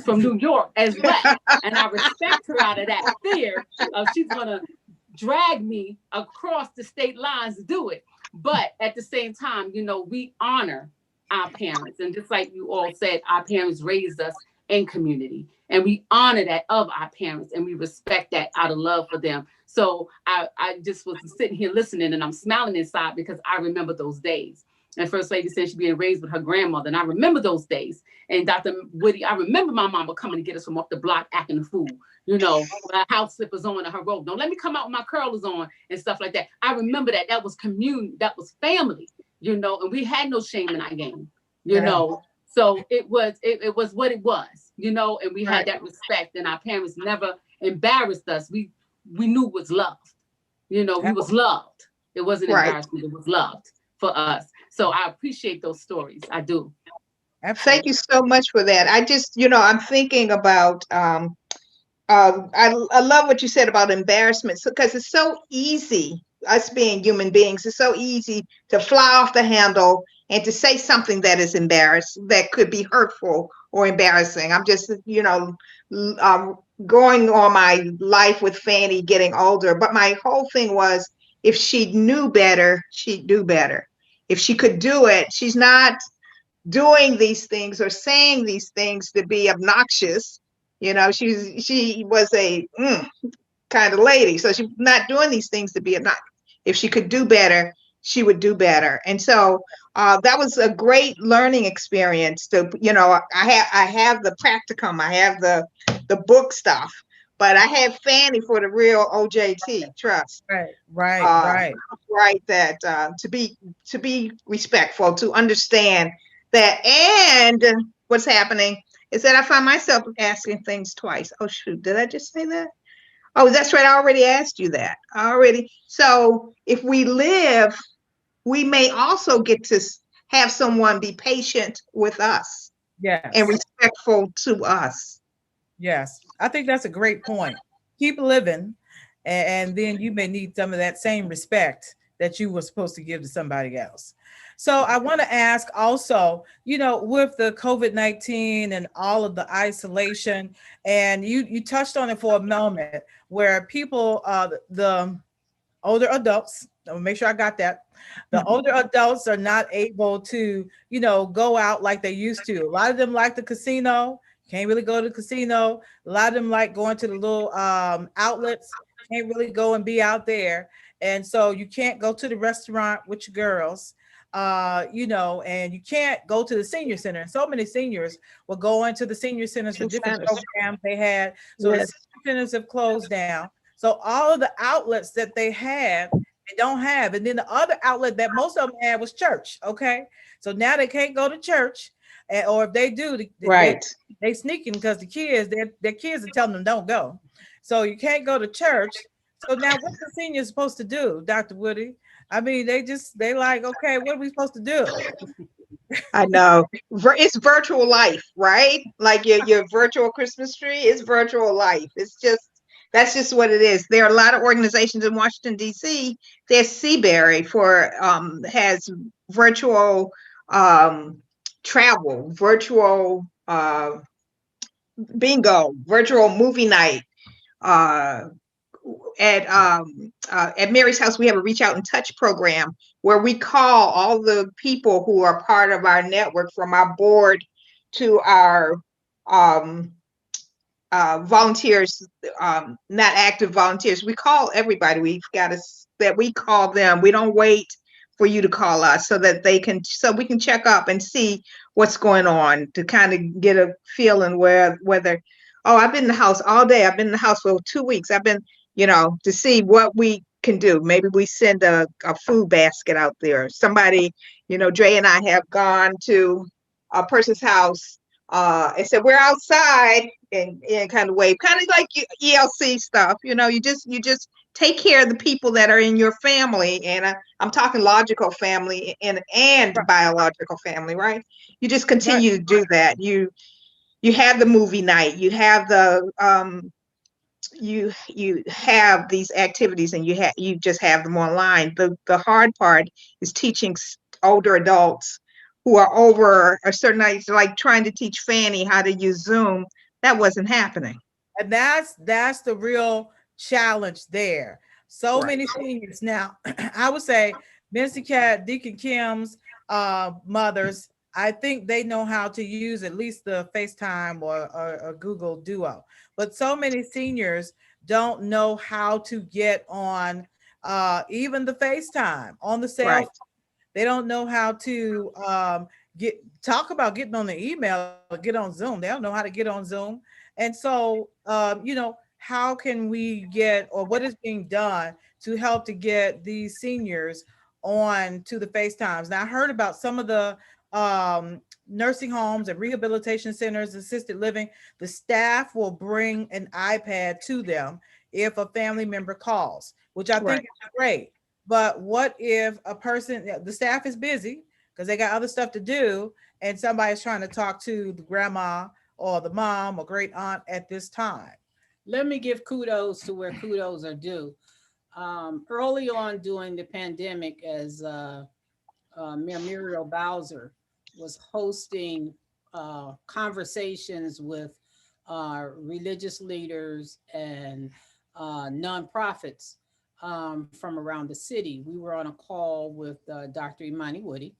D: from New York as well. And I respect her out of that fear of she's going to drag me across the state lines to do it. But at the same time, you know, we honor our parents. And just like you all said, our parents raised us in community, and we honor that of our parents, and we respect that out of love for them. So I just was sitting here listening, and I'm smiling inside because I remember those days. And First Lady said she's being raised with her grandmother, and I remember those days. And Dr. Woody, I remember my mama coming to get us from off the block acting a fool, you know, with her house slippers on and her robe. Don't let me come out with my curlers on and stuff like that. I remember that. That was community. That was family, you know, and we had no shame in our game, you know. So it was what it was, you know, and we had that respect, and our parents never embarrassed us. We knew it was loved, you know, we was loved. It wasn't embarrassment, it was loved for us. So I appreciate those stories. I do.
A: Absolutely.
B: Thank you so much for that. I just, you know, I'm thinking about, I love what you said about embarrassment, because it's so easy, us being human beings, it's so easy to fly off the handle and to say something that is that could be hurtful or embarrassing. I'm just, you know, going on my life with Fanny getting older. But my whole thing was, if she knew better, she'd do better. If she could do it, she's not doing these things or saying these things to be obnoxious. You know, she was a kind of lady, so she's not doing these things to be obnoxious. If she could do better, she would do better. And so that was a great learning experience. To, you know, I have the practicum, I have the book stuff, but I have Fanny for the real OJT. Trust. Right. That to be respectful, to understand that, and what's happening is that I find myself asking things twice. Oh shoot, did I just say that? Oh, that's right. I already asked you that already. So if we live, we may also get to have someone be patient with us, and respectful to us.
A: Yes, I think that's a great point. Keep living, and then you may need some of that same respect that you were supposed to give to somebody else. So I want to ask also, you know, with the COVID-19 and all of the isolation, and you touched on it for a moment, where people, the older adults, I'll make sure I got that. The older adults are not able to, you know, go out like they used to. A lot of them like the casino, can't really go to the casino. A lot of them like going to the little outlets, can't really go and be out there. And so you can't go to the restaurant with your girls, you know, and you can't go to the senior center. And so many seniors will go into the senior centers for different programs they had. So the senior centers have closed down. So all of the outlets that they have, they don't have. And then the other outlet that most of them had was church. Okay. So now they can't go to church. Or if they do, they sneaking, because the kids, their kids are telling them don't go. So you can't go to church. So now what's the senior supposed to do, Dr. Woody? I mean, they like, okay, what are we supposed to do?
B: I know. It's virtual life, right? Like your virtual Christmas tree is virtual life. It's just that's just what it is. There are a lot of organizations in Washington D.C. There's Seabury for has virtual travel, virtual bingo, virtual movie night. Uh, at Mary's house, we have a Reach Out and Touch program where we call all the people who are part of our network, from our board to our um, volunteers, not active volunteers. We call everybody. We've got that we call them. We don't wait for you to call us so that so we can check up and see what's going on, to kind of get a feeling whether, oh, I've been in the house all day. I've been in the house for 2 weeks. I've been, to see what we can do. Maybe we send a food basket out there. Somebody, Dre and I have gone to a person's house and said, we're outside, and kind of wave, kind of like ELC stuff. You just take care of the people that are in your family. And I'm talking logical family and
A: Right.
B: biological family, right? You just
A: Right.
B: continue to do that. You have the movie night, you have the you have these activities, and you just have them online. The hard part is teaching older adults who are over a certain age, like trying to teach Fanny how to use Zoom. That wasn't happening.
A: And that's the real challenge there. So
B: Right.
A: many seniors now. I would say Minister Cat, Deacon Kim's mothers, I think they know how to use at least the FaceTime or Google Duo. But so many seniors don't know how to get on even the FaceTime on the cell
B: Right.
A: phone. They don't know how to talk about getting on the email or get on Zoom. They don't know how to get on Zoom. And so, how can we get, or what is being done to help to get these seniors on to the FaceTimes? Now, I heard about some of the nursing homes and rehabilitation centers, assisted living. The staff will bring an iPad to them if a family member calls, which I think
B: Right.
A: is great. But what if the staff is busy because they got other stuff to do, and somebody's trying to talk to the grandma or the mom or great aunt at this time?
E: Let me give kudos to where kudos are due. Early on during the pandemic, as Mayor Muriel Bowser was hosting conversations with religious leaders and nonprofits from around the city. We were on a call with Dr. Imani Woody,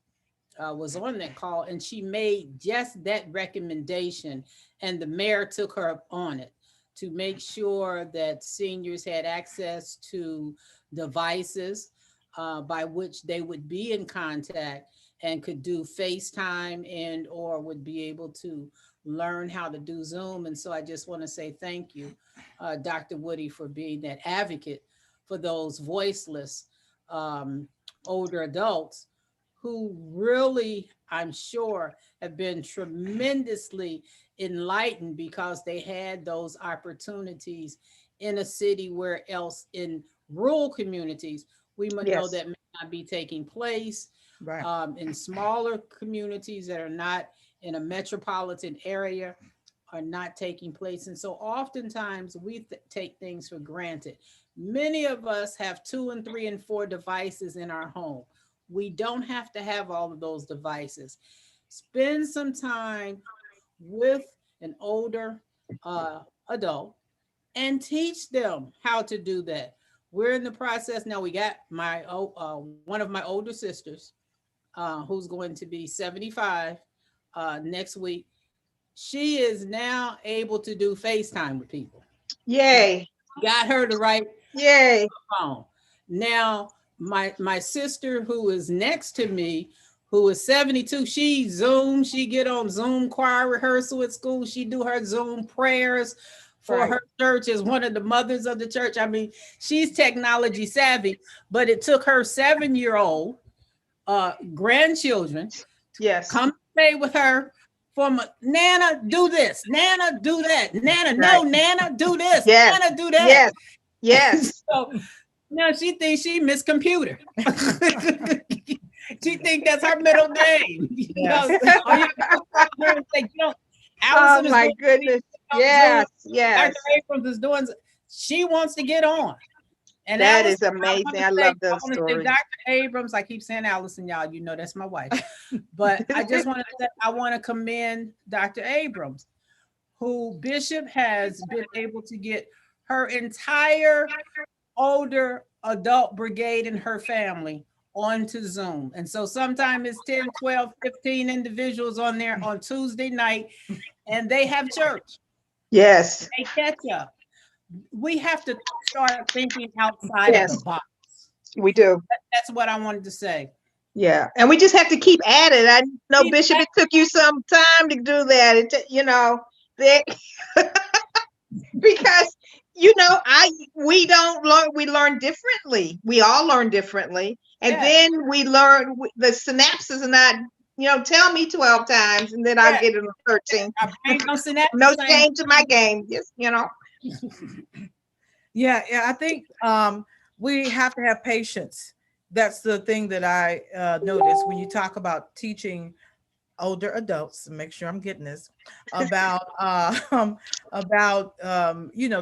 E: was on that call, and she made just that recommendation, and the mayor took her up on it to make sure that seniors had access to devices by which they would be in contact and could do FaceTime and or would be able to learn how to do Zoom. And so I just want to say thank you, Dr. Woody, for being that advocate for those voiceless older adults who really, I'm sure, have been tremendously enlightened because they had those opportunities in a city where else in rural communities we might know
B: Yes.
E: that may not be taking place,
A: Right.
E: in smaller communities that are not in a metropolitan area are not taking place. And so oftentimes we take things for granted. Many of us have 2 and 3 and 4 devices in our home. We don't have to have all of those devices. Spend some time with an older adult and teach them how to do that. We're in the process now. We got my one of my older sisters, who's going to be 75 next week. She is now able to do FaceTime with people.
B: Yay.
E: Got her the right
B: Yay.
E: phone. Now, my sister who is next to me, who is 72, she get on Zoom choir rehearsal at school. She do her Zoom prayers for
B: Right.
E: her church as one of the mothers of the church. I mean, she's technology savvy, but it took her 7-year-old grandchildren
B: Yes.
E: come stay with her from Nana, do this, Nana, do that, Nana, no,
B: Right.
E: Nana, do this,
B: Yes.
E: Nana, do that.
B: Yes. Yes.
E: So now she thinks she Miss Computer. She think that's her middle name. You know,
A: Yes.
E: all you have to do is her and say, you know,
B: Oh
E: Allison is
B: my
E: doing
B: goodness.
E: on
B: Yes,
E: Zoom.
B: yes.
E: Dr. Abrams is doing. She wants to get on. And
B: That
E: Allison,
B: is amazing. I
E: I
B: love those
E: want to say,
B: stories.
E: Dr. Abrams, I keep saying Allison, y'all, you know that's my wife. But I just want to say, I want to commend Dr. Abrams, who Bishop has been able to get her entire older adult brigade and her family onto Zoom. And so sometimes it's 10, 12, 15 individuals on there on Tuesday night, and they have church.
B: Yes,
E: They catch up. We have to start thinking outside of the
B: yes,
E: box.
B: we do.
E: That's what I wanted to say.
B: Yeah, and we just have to keep at it. I know,
E: Keep
B: Bishop,
E: at
B: it took you some time to do that. You know, that because we don't learn. We learn differently. We all learn differently, and
E: Yes,
B: then we learn the synapses are not. Tell me 12 times, and then I'll
E: yes.
B: get it on 13.
E: Our brain don't synapse
B: No
E: the same.
B: change to my game. Just
A: Yeah, I think we have to have patience. That's the thing that I noticed when you talk about teaching older adults. Make sure I'm getting this about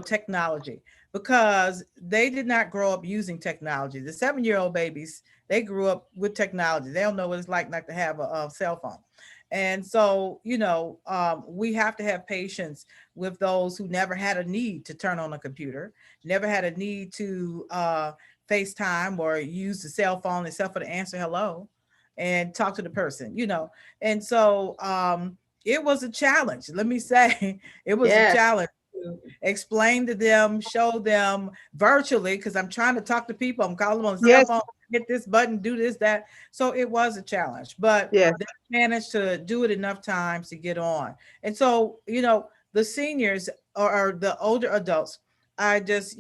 A: technology, because they did not grow up using technology. The 7-year-old babies, they grew up with technology. They don't know what it's like not to have a cell phone. And so, we have to have patience with those who never had a need to turn on a computer, never had a need to FaceTime or use the cell phone except for to answer hello and talk to the person, And so it was a challenge. Let me say, it was a
B: yes,
A: challenge to explain to them, show them virtually, because I'm trying to talk to people. I'm calling them on the cell
B: yes,
A: phone, hit this button, do this, that. So it was a challenge, but
B: yes,
A: they managed to do it enough times to get on. And so, the seniors or the older adults, I just,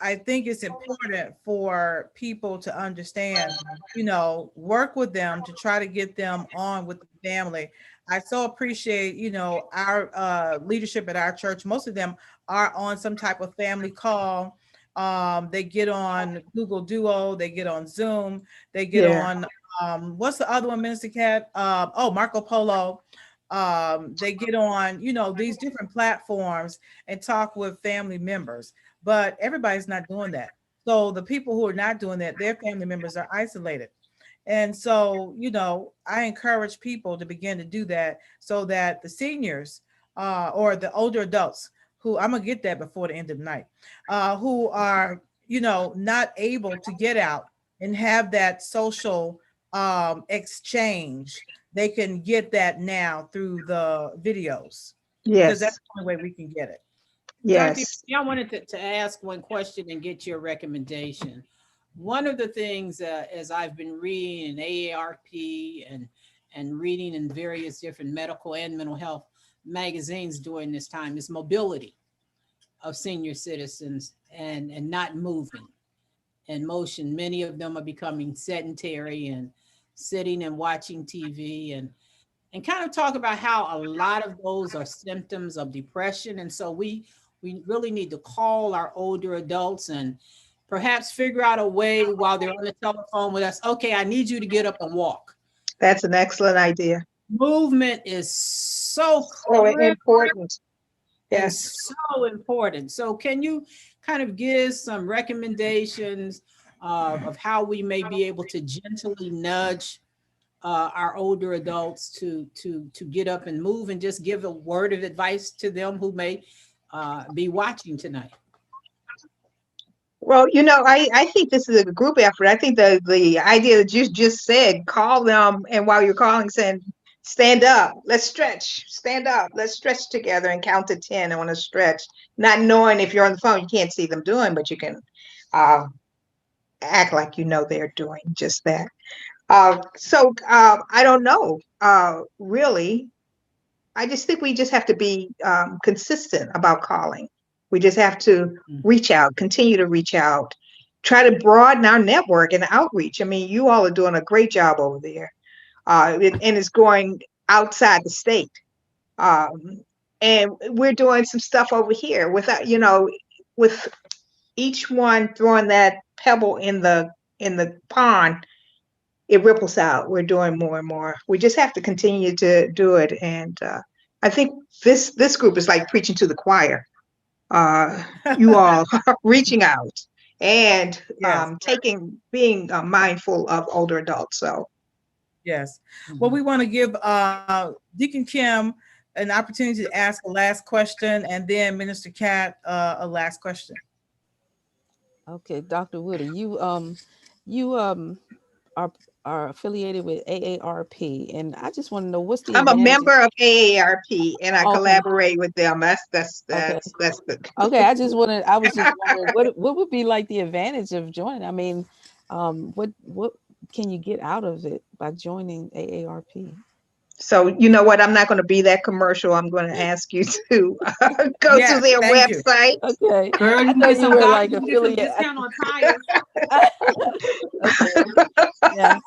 A: I think it's important for people to understand, work with them to try to get them on with the family. I so appreciate, our leadership at our church. Most of them are on some type of family call. They get on Google Duo, they get on Zoom, they get
B: yeah,
A: on, what's the other one, Minister Cat? Marco Polo. They get on, these different platforms and talk with family members, but everybody's not doing that. So the people who are not doing that, their family members are isolated. And so, I encourage people to begin to do that so that the seniors or the older adults who I'm gonna get that before the end of the night, who are, not able to get out and have that social exchange, they can get that now through the videos, because that's
B: yes,
A: the only way we can get it.
E: Dr.
B: yes,
E: I wanted to ask one question and get your recommendation. One of the things, as I've been reading in AARP and reading in various different medical and mental health magazines during this time, is mobility of senior citizens and not moving and motion. Many of them are becoming sedentary and sitting and watching TV and kind of talk about how a lot of those are symptoms of depression. And so we really need to call our older adults and perhaps figure out a way while they're on the telephone with us. Okay, I need you to get up and walk.
B: that's an excellent idea.
E: Movement is so
B: So
E: critical
B: important.
E: and
B: Yes.
E: so important. So can you kind of give some recommendations of how we may be able to gently nudge our older adults to get up and move, and just give a word of advice to them who may be watching tonight?
B: Well, I think this is a group effort. I think the idea that you just said, call them, and while you're calling, saying, stand up, let's stretch, stand up, let's stretch together and count to 10 on a stretch, not knowing if you're on the phone, you can't see them doing, but you can act like they're doing just that. I don't know, really. I just think we just have to be consistent about calling. We just have to reach out, continue to reach out, try to broaden our network and outreach. I mean, you all are doing a great job over there, and it's going outside the state. And we're doing some stuff over here without, with each one throwing that pebble in the pond. it ripples out. We're doing more and more. We just have to continue to do it. And I think this group is like preaching to the choir. You all are reaching out and
A: Yes,
B: being mindful of older adults. So
A: yes. Well, we want to give Deacon Kim an opportunity to ask a last question, and then Minister Cat a last question.
C: Okay, Dr. Woody, you are are affiliated with AARP, and I just want to know what's the
B: I'm a
C: advantage.
B: member of AARP and I
C: Okay,
B: collaborate with them.
C: okay,
B: That's the
C: okay. I was just wondering what would be like the advantage of joining. I mean, what can you get out of it by joining AARP?
B: So you know what? I'm not going to be that commercial. I'm going to ask you to go to
A: Yes,
B: their
A: thank you.
B: website.
C: Okay,
D: Girl, you
C: I
D: can
C: thought
D: get
C: you
D: some
C: were
D: God,
C: like
D: you can get some
C: affiliate.
D: discount on tires.
C: Okay, yeah.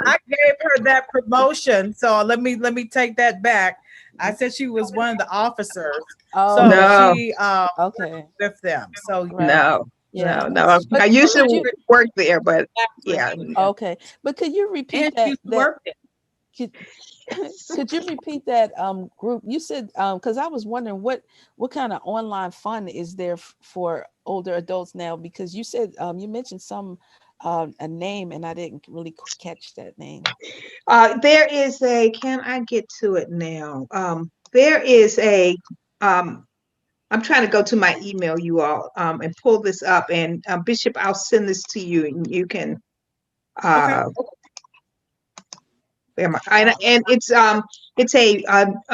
A: I gave her that promotion, so let me take that back. I said she was one of the officers,
C: Oh,
A: so
C: okay,
B: No,
A: she
C: okay,
A: with them. So
C: right.
B: no,
C: Yeah,
B: no.
C: but
B: I used
C: could
B: to
C: you?
B: work there, but yeah.
C: Okay, but could you repeat
E: And she used to
C: that?
E: work there.
C: Could, could you repeat that group? You said because I was wondering what kind of online fun is there for older adults now? Because you said you mentioned some a name and I didn't really catch that name.
B: There is a, can I get to it now? There is a, um, I'm trying to go to my email, you all, and pull this up. And Bishop, I'll send this to you, and you can.
A: okay,
B: Uh, and it's a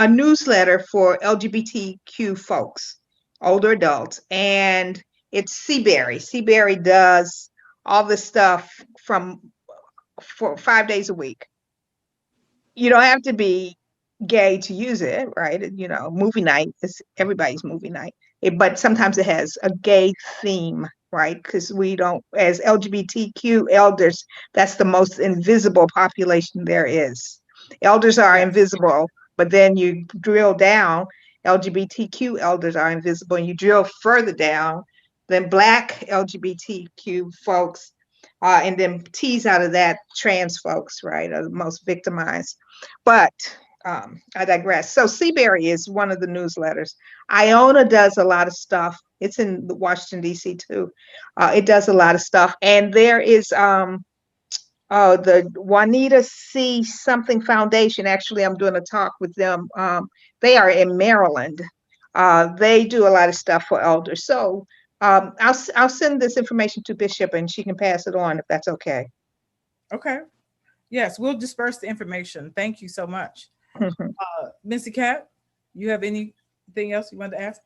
B: newsletter for LGBTQ folks, older adults, and it's Seaberry. Seaberry does all this stuff for 5 days a week. You don't have to be gay to use it, right? You know, movie night is everybody's movie night. But sometimes it has a gay theme, right? Because we don't, as LGBTQ elders, that's the most invisible population there is. Elders are
A: yes,
B: invisible, but then you drill down, LGBTQ elders are invisible, and you drill further down, then Black LGBTQ folks, and then tease out of that trans folks, right, are the most victimized. But I digress. So Seaberry is one of the newsletters. Iona does a lot of stuff. It's in Washington D.C. too. It does a lot of stuff, and there is the Juanita C. something Foundation. Actually, I'm doing a talk with them. They are in Maryland. They do a lot of stuff for elders. So I'll send this information to Bishop, and she can pass it on if that's okay.
A: okay. Yes, we'll disperse the information. Thank you so much. Mr. Cat, you have anything else you want to ask?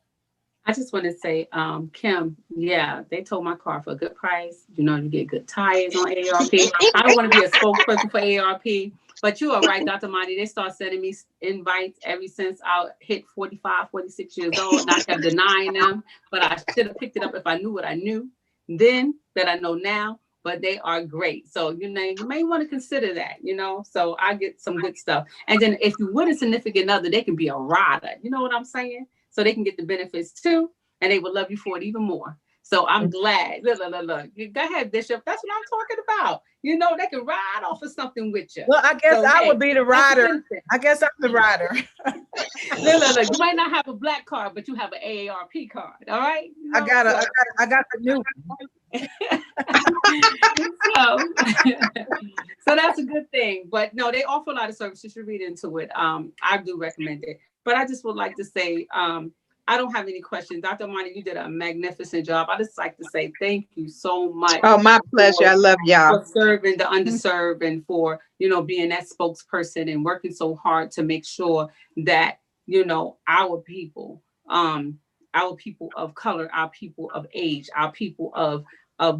D: I just want to say, Kim, yeah, they told my car for a good price. You know, you get good tires on AARP. I don't want to be a spokesperson for AARP, but you are right, Dr. Monty. They start sending me invites ever since I hit 45, 46 years old, and I kept denying them. But I should have picked it up if I knew what I knew then that I know now. But they are great. So, you know, you may want to consider that, you know. So I get some good stuff. And then if you with a significant other, they can be a rider. You know what I'm saying? So they can get the benefits too, and they would love you for it even more. So I'm glad. Look. Go ahead, Bishop. That's what I'm talking about. You know, they can ride off of something with you.
A: Well, I guess
D: So,
A: I
D: hey,
A: would be the
D: that's the
A: rider.
D: benefit.
A: I guess I'm the rider.
D: Look. You might not have a black card, but you have an AARP card. All right. You know,
A: I got the new
D: so, so that's a good thing. But no, they offer a lot of services. You should read into it. I do recommend it. But I just would like to say, I don't have any questions. Dr. Monty, you did a magnificent job. I just like to say thank you so much.
B: Oh, my pleasure. I love y'all.
D: For serving the underserved and for, you know, being that spokesperson and working so hard to make sure that, you know, our people of color, our people of age, our people of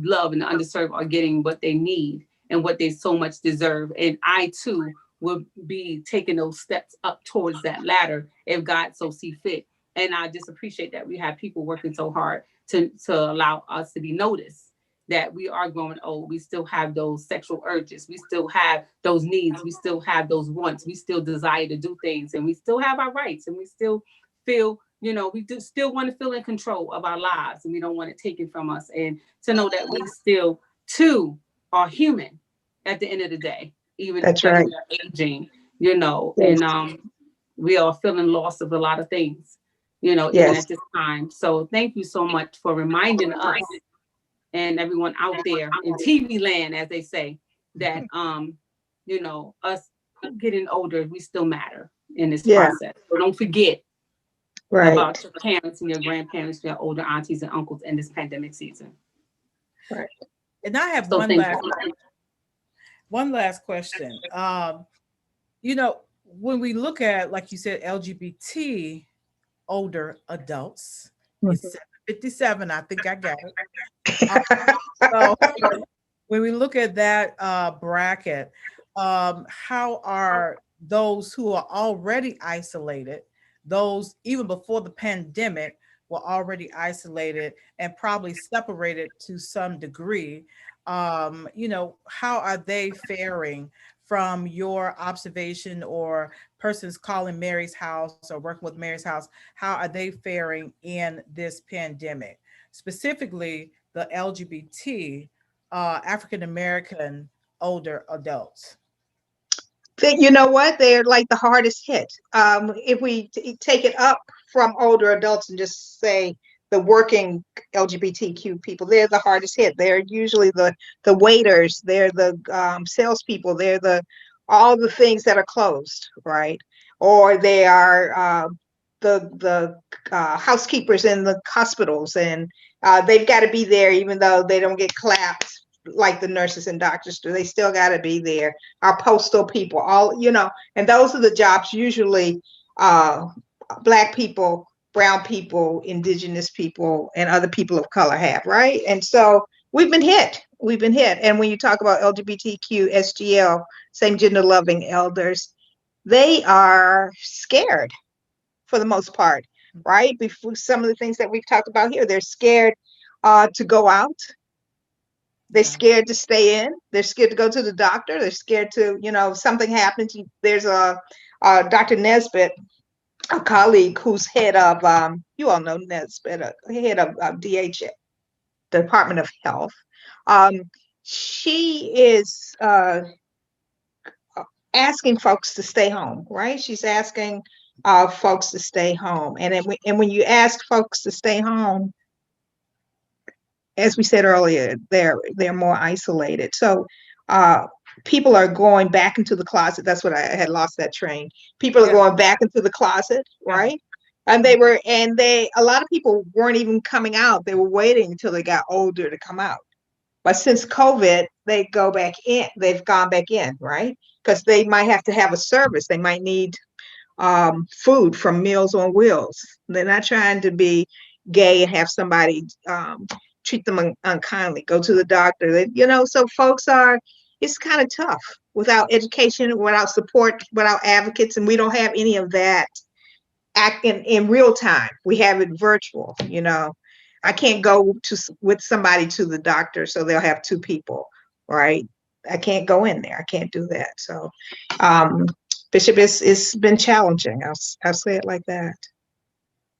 D: love and the underserved are getting what they need and what they so much deserve. And I too will be taking those steps up towards that ladder if God so see fit. And I just appreciate that we have people working so hard to allow us to be noticed, that we are growing old. We still have those sexual urges. We still have those needs. We still have those wants. We still desire to do things, and we still have our rights, and we still feel, you know, we do still want to feel in control of our lives, and we don't want it taken from us. And to know that we still too are human, at the end of the day, even
B: That's
D: that
B: right.
D: we are aging, you know,
B: Yes.
D: and we are feeling loss of a lot of things, you know, even
B: Yes.
D: at this time. So thank you so much for reminding us and everyone out there in TV land, as they say, that you know, us getting older, we still matter in this
B: Yeah.
D: process. So don't forget
B: Right.
D: about your parents and your grandparents, your older aunties and uncles in this pandemic season.
B: Right.
A: And I have
D: So thank you.
A: one last question. You know, when we look at, like you said, LGBT older adults, it's 757. I think I got it. So when we look at that bracket, how are those who are already isolated, those even before the pandemic were already isolated and probably separated to some degree, you know, how are they faring from your observation or persons calling Mary's house or working with Mary's house? How are they faring in this pandemic? Specifically, the LGBT African American older adults.
B: You know what? They're like the hardest hit. If we take it up from older adults and just say the working LGBTQ people, they're the hardest hit. They're usually the waiters, they're the salespeople, they're the all the things that are closed, right? Or they are the housekeepers in the hospitals, and they've got to be there even though they don't get clapped like the nurses and doctors do. They still got to be there. Our postal people, all, you know, and those are the jobs usually Black people, brown people, indigenous people, and other people of color have, right? And so we've been hit. We've been hit. And when you talk about LGBTQ, SGL, same gender loving elders, they are scared for the most part, right? Before some of the things that we've talked about here, they're scared to go out. They're
A: Yeah.
B: scared to stay in. They're scared to go to the doctor. They're scared to, you know, if something happens. There's a Dr. Nesbitt, a colleague who's head of, you all know Nesbitt, head of DH, Department of Health. She is asking folks to stay home, right? She's asking folks to stay home. And when you ask folks to stay home, as we said earlier, they're more isolated. So people are going back into the closet. That's what I had lost that train. People are
A: Yeah.
B: going back into the closet, right? And a lot of people weren't even coming out. They were waiting until they got older to come out. But since COVID, they go back in. They've gone back in, right? Because they might have to have a service. They might need food from Meals on Wheels. They're not trying to be gay and have somebody treat them unkindly, go to the doctor. You know, so folks it's kind of tough without education, without support, without advocates, and we don't have any of that acting in real time. We have it virtual, you know. I can't go with somebody to the doctor, so they'll have two people, right? I can't go in there. I can't do that. So, Bishop, it's been challenging. I'll say it like that.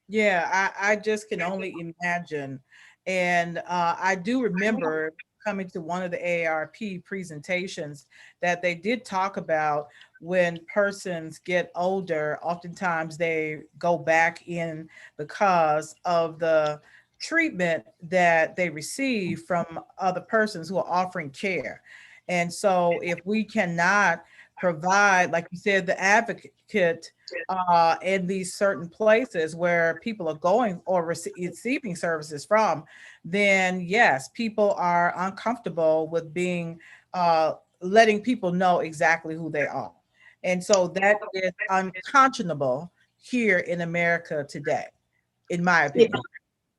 A: Yeah, I just can only imagine. And I do remember coming to one of the AARP presentations that they did talk about when persons get older, oftentimes they go back in because of the treatment that they receive from other persons who are offering care. And so if we cannot provide, like you said, the advocate in these certain places where people are going or receiving services from, then yes, people are uncomfortable with being letting people know exactly who they are. And so that is unconscionable here in America today, in my
B: Yeah,
A: opinion.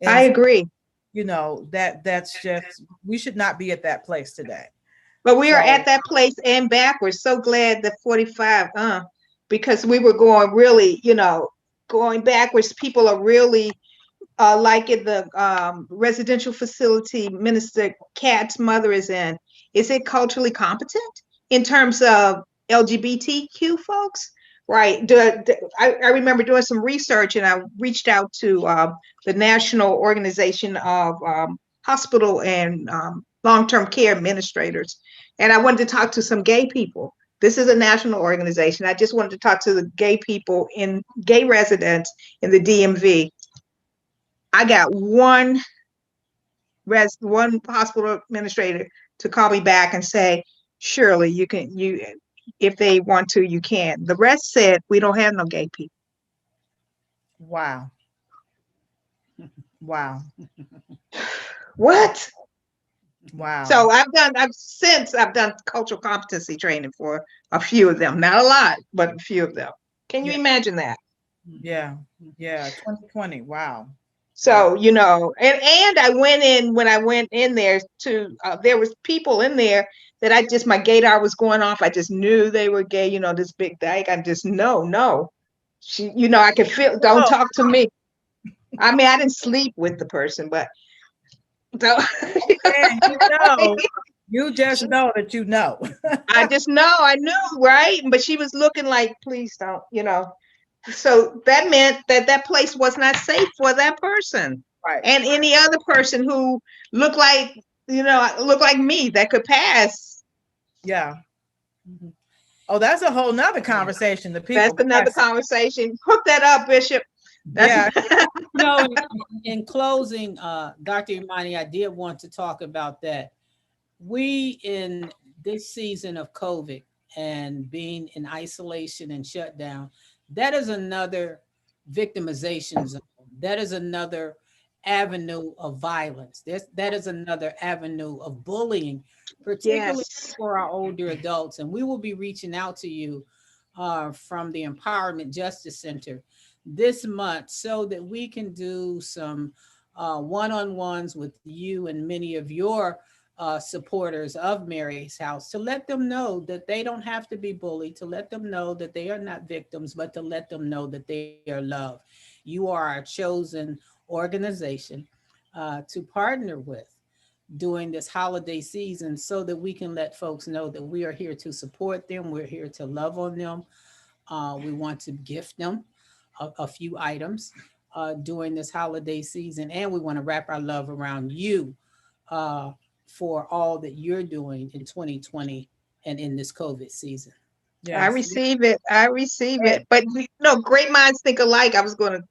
B: I
A: And
B: agree.
A: you know, that's just, we should not be at that place today.
B: But we are
A: So
B: at that place and backwards. So glad that 45, because we were going really, you know, going backwards. People are really like in the residential facility Minister Kat's mother is in. Is it culturally competent in terms of LGBTQ folks? Right. I remember doing some research, and I reached out to the National Organization of Hospital and long-term care administrators. And I wanted to talk to some gay people. This is a national organization. I just wanted to talk to the gay people in gay residents in the DMV. I got one hospital administrator to call me back and say, surely if they want to, you can. The rest said, we don't have no gay people.
A: Wow. Wow.
B: What?
A: Wow.
B: So I've done cultural competency training for a few of them, not a lot, but a few of them. Can you
A: Yeah.
B: imagine that?
A: Yeah. Yeah. 2020. Wow.
B: So, and when I went in there there was people in there that my gaydar was going off. I just knew they were gay, this big thing. I just, no. I could feel, don't talk to me. I mean, I didn't sleep with the person, but
A: And you just know that you know.
B: I knew, right? But she was looking like, please don't, So that meant that place was not safe for that person.
A: Right.
B: And any other person who looked like me that could pass.
A: Yeah. Oh, that's a whole nother conversation. The people.
B: That's another conversation. Hook that up, Bishop.
A: Yeah.
E: In closing, Dr. Imani, I did want to talk about that. We, in this season of COVID and being in isolation and shut down, that is another victimization zone. That is another avenue of violence. That is another avenue of bullying, particularly for our older adults. And we will be reaching out to you from the Empowerment Justice Center this month so that we can do some one-on-ones with you and many of your supporters of Mary's House, to let them know that they don't have to be bullied, to let them know that they are not victims, but to let them know that they are loved. You are our chosen organization to partner with during this holiday season so that we can let folks know that we are here to support them. We're here to love on them. We want to gift them a few items during this holiday season. And we want to wrap our love around you for all that you're doing in 2020 and in this COVID season.
B: Yes. I receive it. But great minds think alike. I was going to,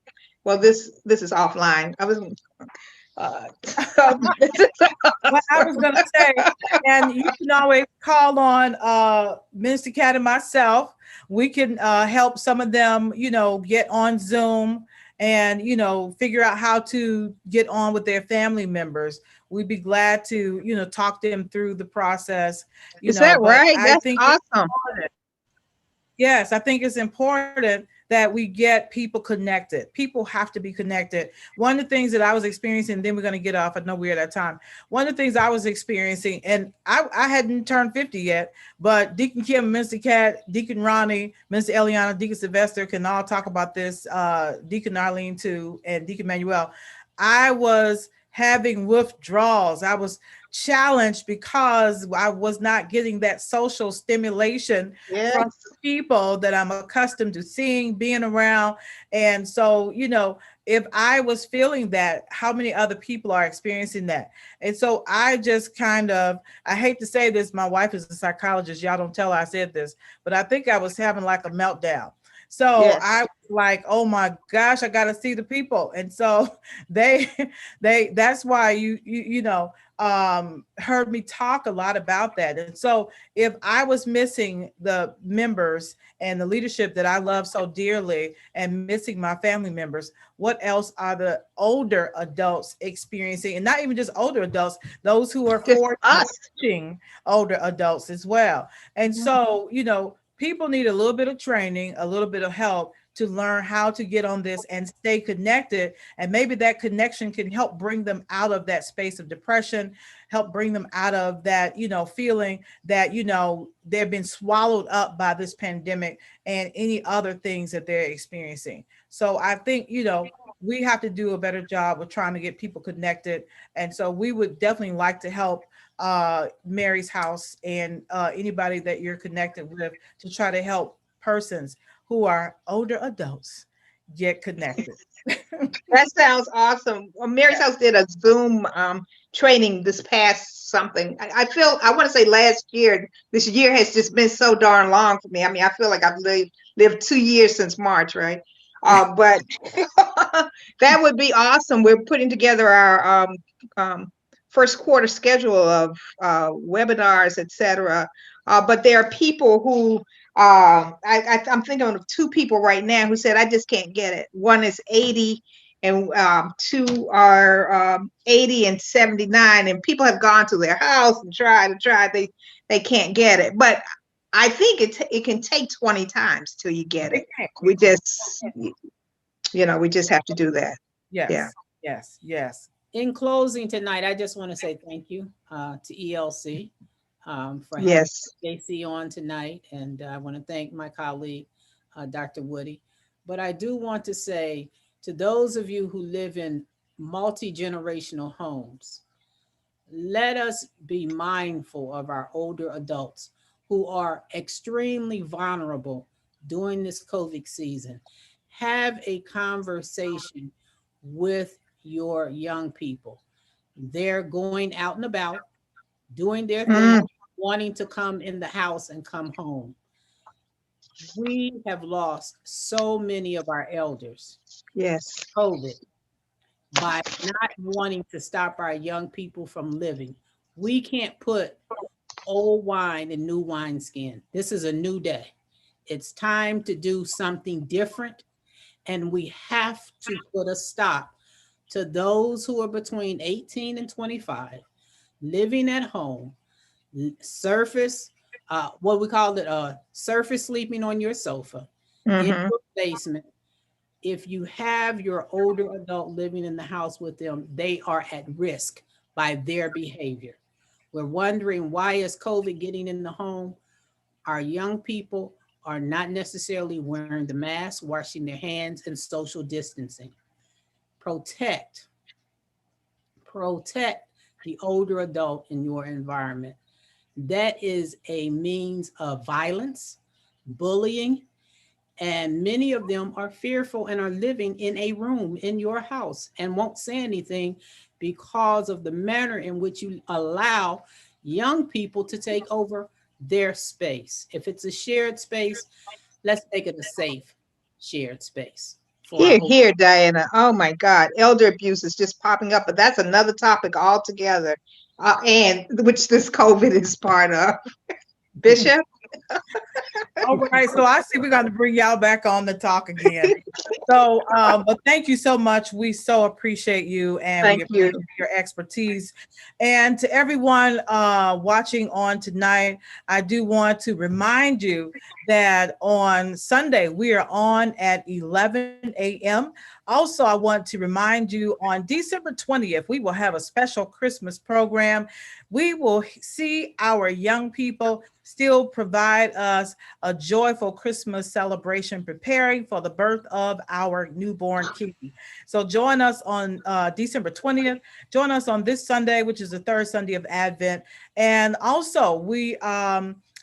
B: well, this is offline. I was
A: what I was going to say, and you can always call on Minister Cat and myself. We can help some of them, get on Zoom and, figure out how to get on with their family members. We'd be glad to, talk them through the process.
B: Is that right? That's awesome.
A: Yes, I think it's important that we get people connected. People have to be connected. One of the things that I was experiencing, then we're going to get off. I know we're at that time. One of the things I was experiencing, and I hadn't turned 50 yet, but Deacon Kim, Minister Cat, Deacon Ronnie, Minister Eliana, Deacon Sylvester can all talk about this, Deacon Arlene too, and Deacon Manuel. I was having withdrawals. I was challenged because I was not getting that social stimulation from the people that I'm accustomed to seeing, being around. And so, if I was feeling that, how many other people are experiencing that? And so I just I hate to say this, my wife is a psychologist. Y'all don't tell her I said this, but I think I was having like a meltdown. So I was like, oh my gosh, I got to see the people. And so that's why you heard me talk a lot about that. And so if I was missing the members and the leadership that I love so dearly and missing my family members, what else are the older adults experiencing? And not even just older adults, those who are watching older adults as well. And so, people need a little bit of training, a little bit of help to learn how to get on this and stay connected. And maybe that connection can help bring them out of that space of depression, help bring them out of that, feeling that, they've been swallowed up by this pandemic and any other things that they're experiencing. So I think, we have to do a better job with trying to get people connected. And so we would definitely like to help Mary's House and anybody that you're connected with to try to help persons who are older adults get connected.
B: That sounds awesome. Well, Mary's House did a Zoom training this past something. I feel, I want to say last year, this year has just been so darn long for me. I mean, I feel like I've lived 2 years since March, right? But that would be awesome. We're putting together our first quarter schedule of webinars, etc. But there are people who I'm thinking of two people right now who said, I just can't get it. One is 80 and two are 80 and 79, and people have gone to their house and tried and tried. They can't get it. But I think it can take 20 times till you get it. We just, we just have to do that.
A: Yes.
B: Yeah.
A: Yes. Yes.
E: In closing tonight, I just want to say thank you to ELC for having
B: Yes.
E: JC on tonight. And I want to thank my colleague, Dr. Woody. But I do want to say to those of you who live in multi-generational homes, let us be mindful of our older adults who are extremely vulnerable during this COVID season. Have a conversation with your young people. They're going out and about, doing their thing,
B: Mm,
E: wanting to come in the house and come home. We have lost so many of our elders,
B: yes.
E: COVID, by not wanting to stop our young people from living. We can't put old wine in new wineskin. This is a new day. It's time to do something different. And we have to put a stop to those who are between 18 and 25, living at home, surface, what we call it, surface sleeping on your sofa, in
B: Mm-hmm.
E: your basement. If you have your older adult living in the house with them, they are at risk by their behavior. We're wondering, why is COVID getting in the home? Our young people are not necessarily wearing the mask, washing their hands, and social distancing. Protect, protect the older adult in your environment. That is a means of violence, bullying, and many of them are fearful and are living in a room in your house and won't say anything because of the manner in which you allow young people to take over their space. If it's a shared space, let's make it a safe shared space for our
B: Here, Diana. Oh my God, elder abuse is just popping up, but that's another topic altogether, and which this COVID is part of. Bishop.
A: All right, so I see we're going to bring y'all back on the talk again. So, but thank you so much. We so appreciate you, and
B: Thank
A: we appreciate
B: you.
A: your expertise. And to everyone watching on tonight, I do want to remind you that on Sunday we are on at 11 a.m. Also, I want to remind you on December 20th, we will have a special Christmas program. We will see our young people still provide us a joyful Christmas celebration, preparing for the birth of our newborn King. So join us on December 20th. Join us on this Sunday, which is the third Sunday of Advent. And also,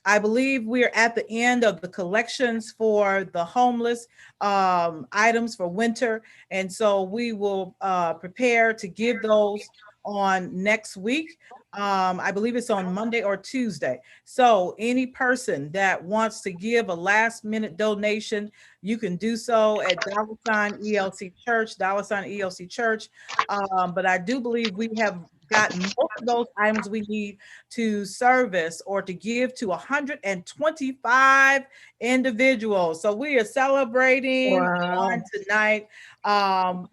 A: I believe we're at the end of the collections for the homeless items for winter. And so we will prepare to give those on next week. I believe it's on Monday or Tuesday. So any person that wants to give a last minute donation, you can do so at $ELC Church, $ELC Church. But I do believe we have gotten most of those items we need to service or to give to 125 individuals. So we are celebrating
B: Wow.
A: on tonight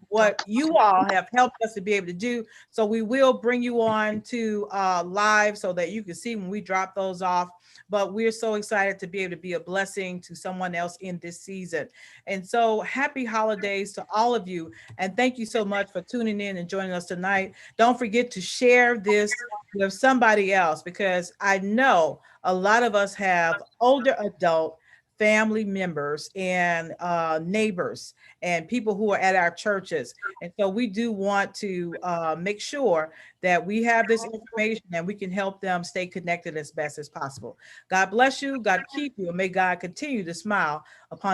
A: what you all have helped us to be able to do. So we will bring you on to live so that you can see when we drop those off. But we're so excited to be able to be a blessing to someone else in this season. And so happy holidays to all of you. And thank you so much for tuning in and joining us tonight. Don't forget to share this with somebody else, because I know a lot of us have older adult family members and neighbors and people who are at our churches. And so we do want to make sure that we have this information and we can help them stay connected as best as possible. God bless you. God keep you. And may God continue to smile upon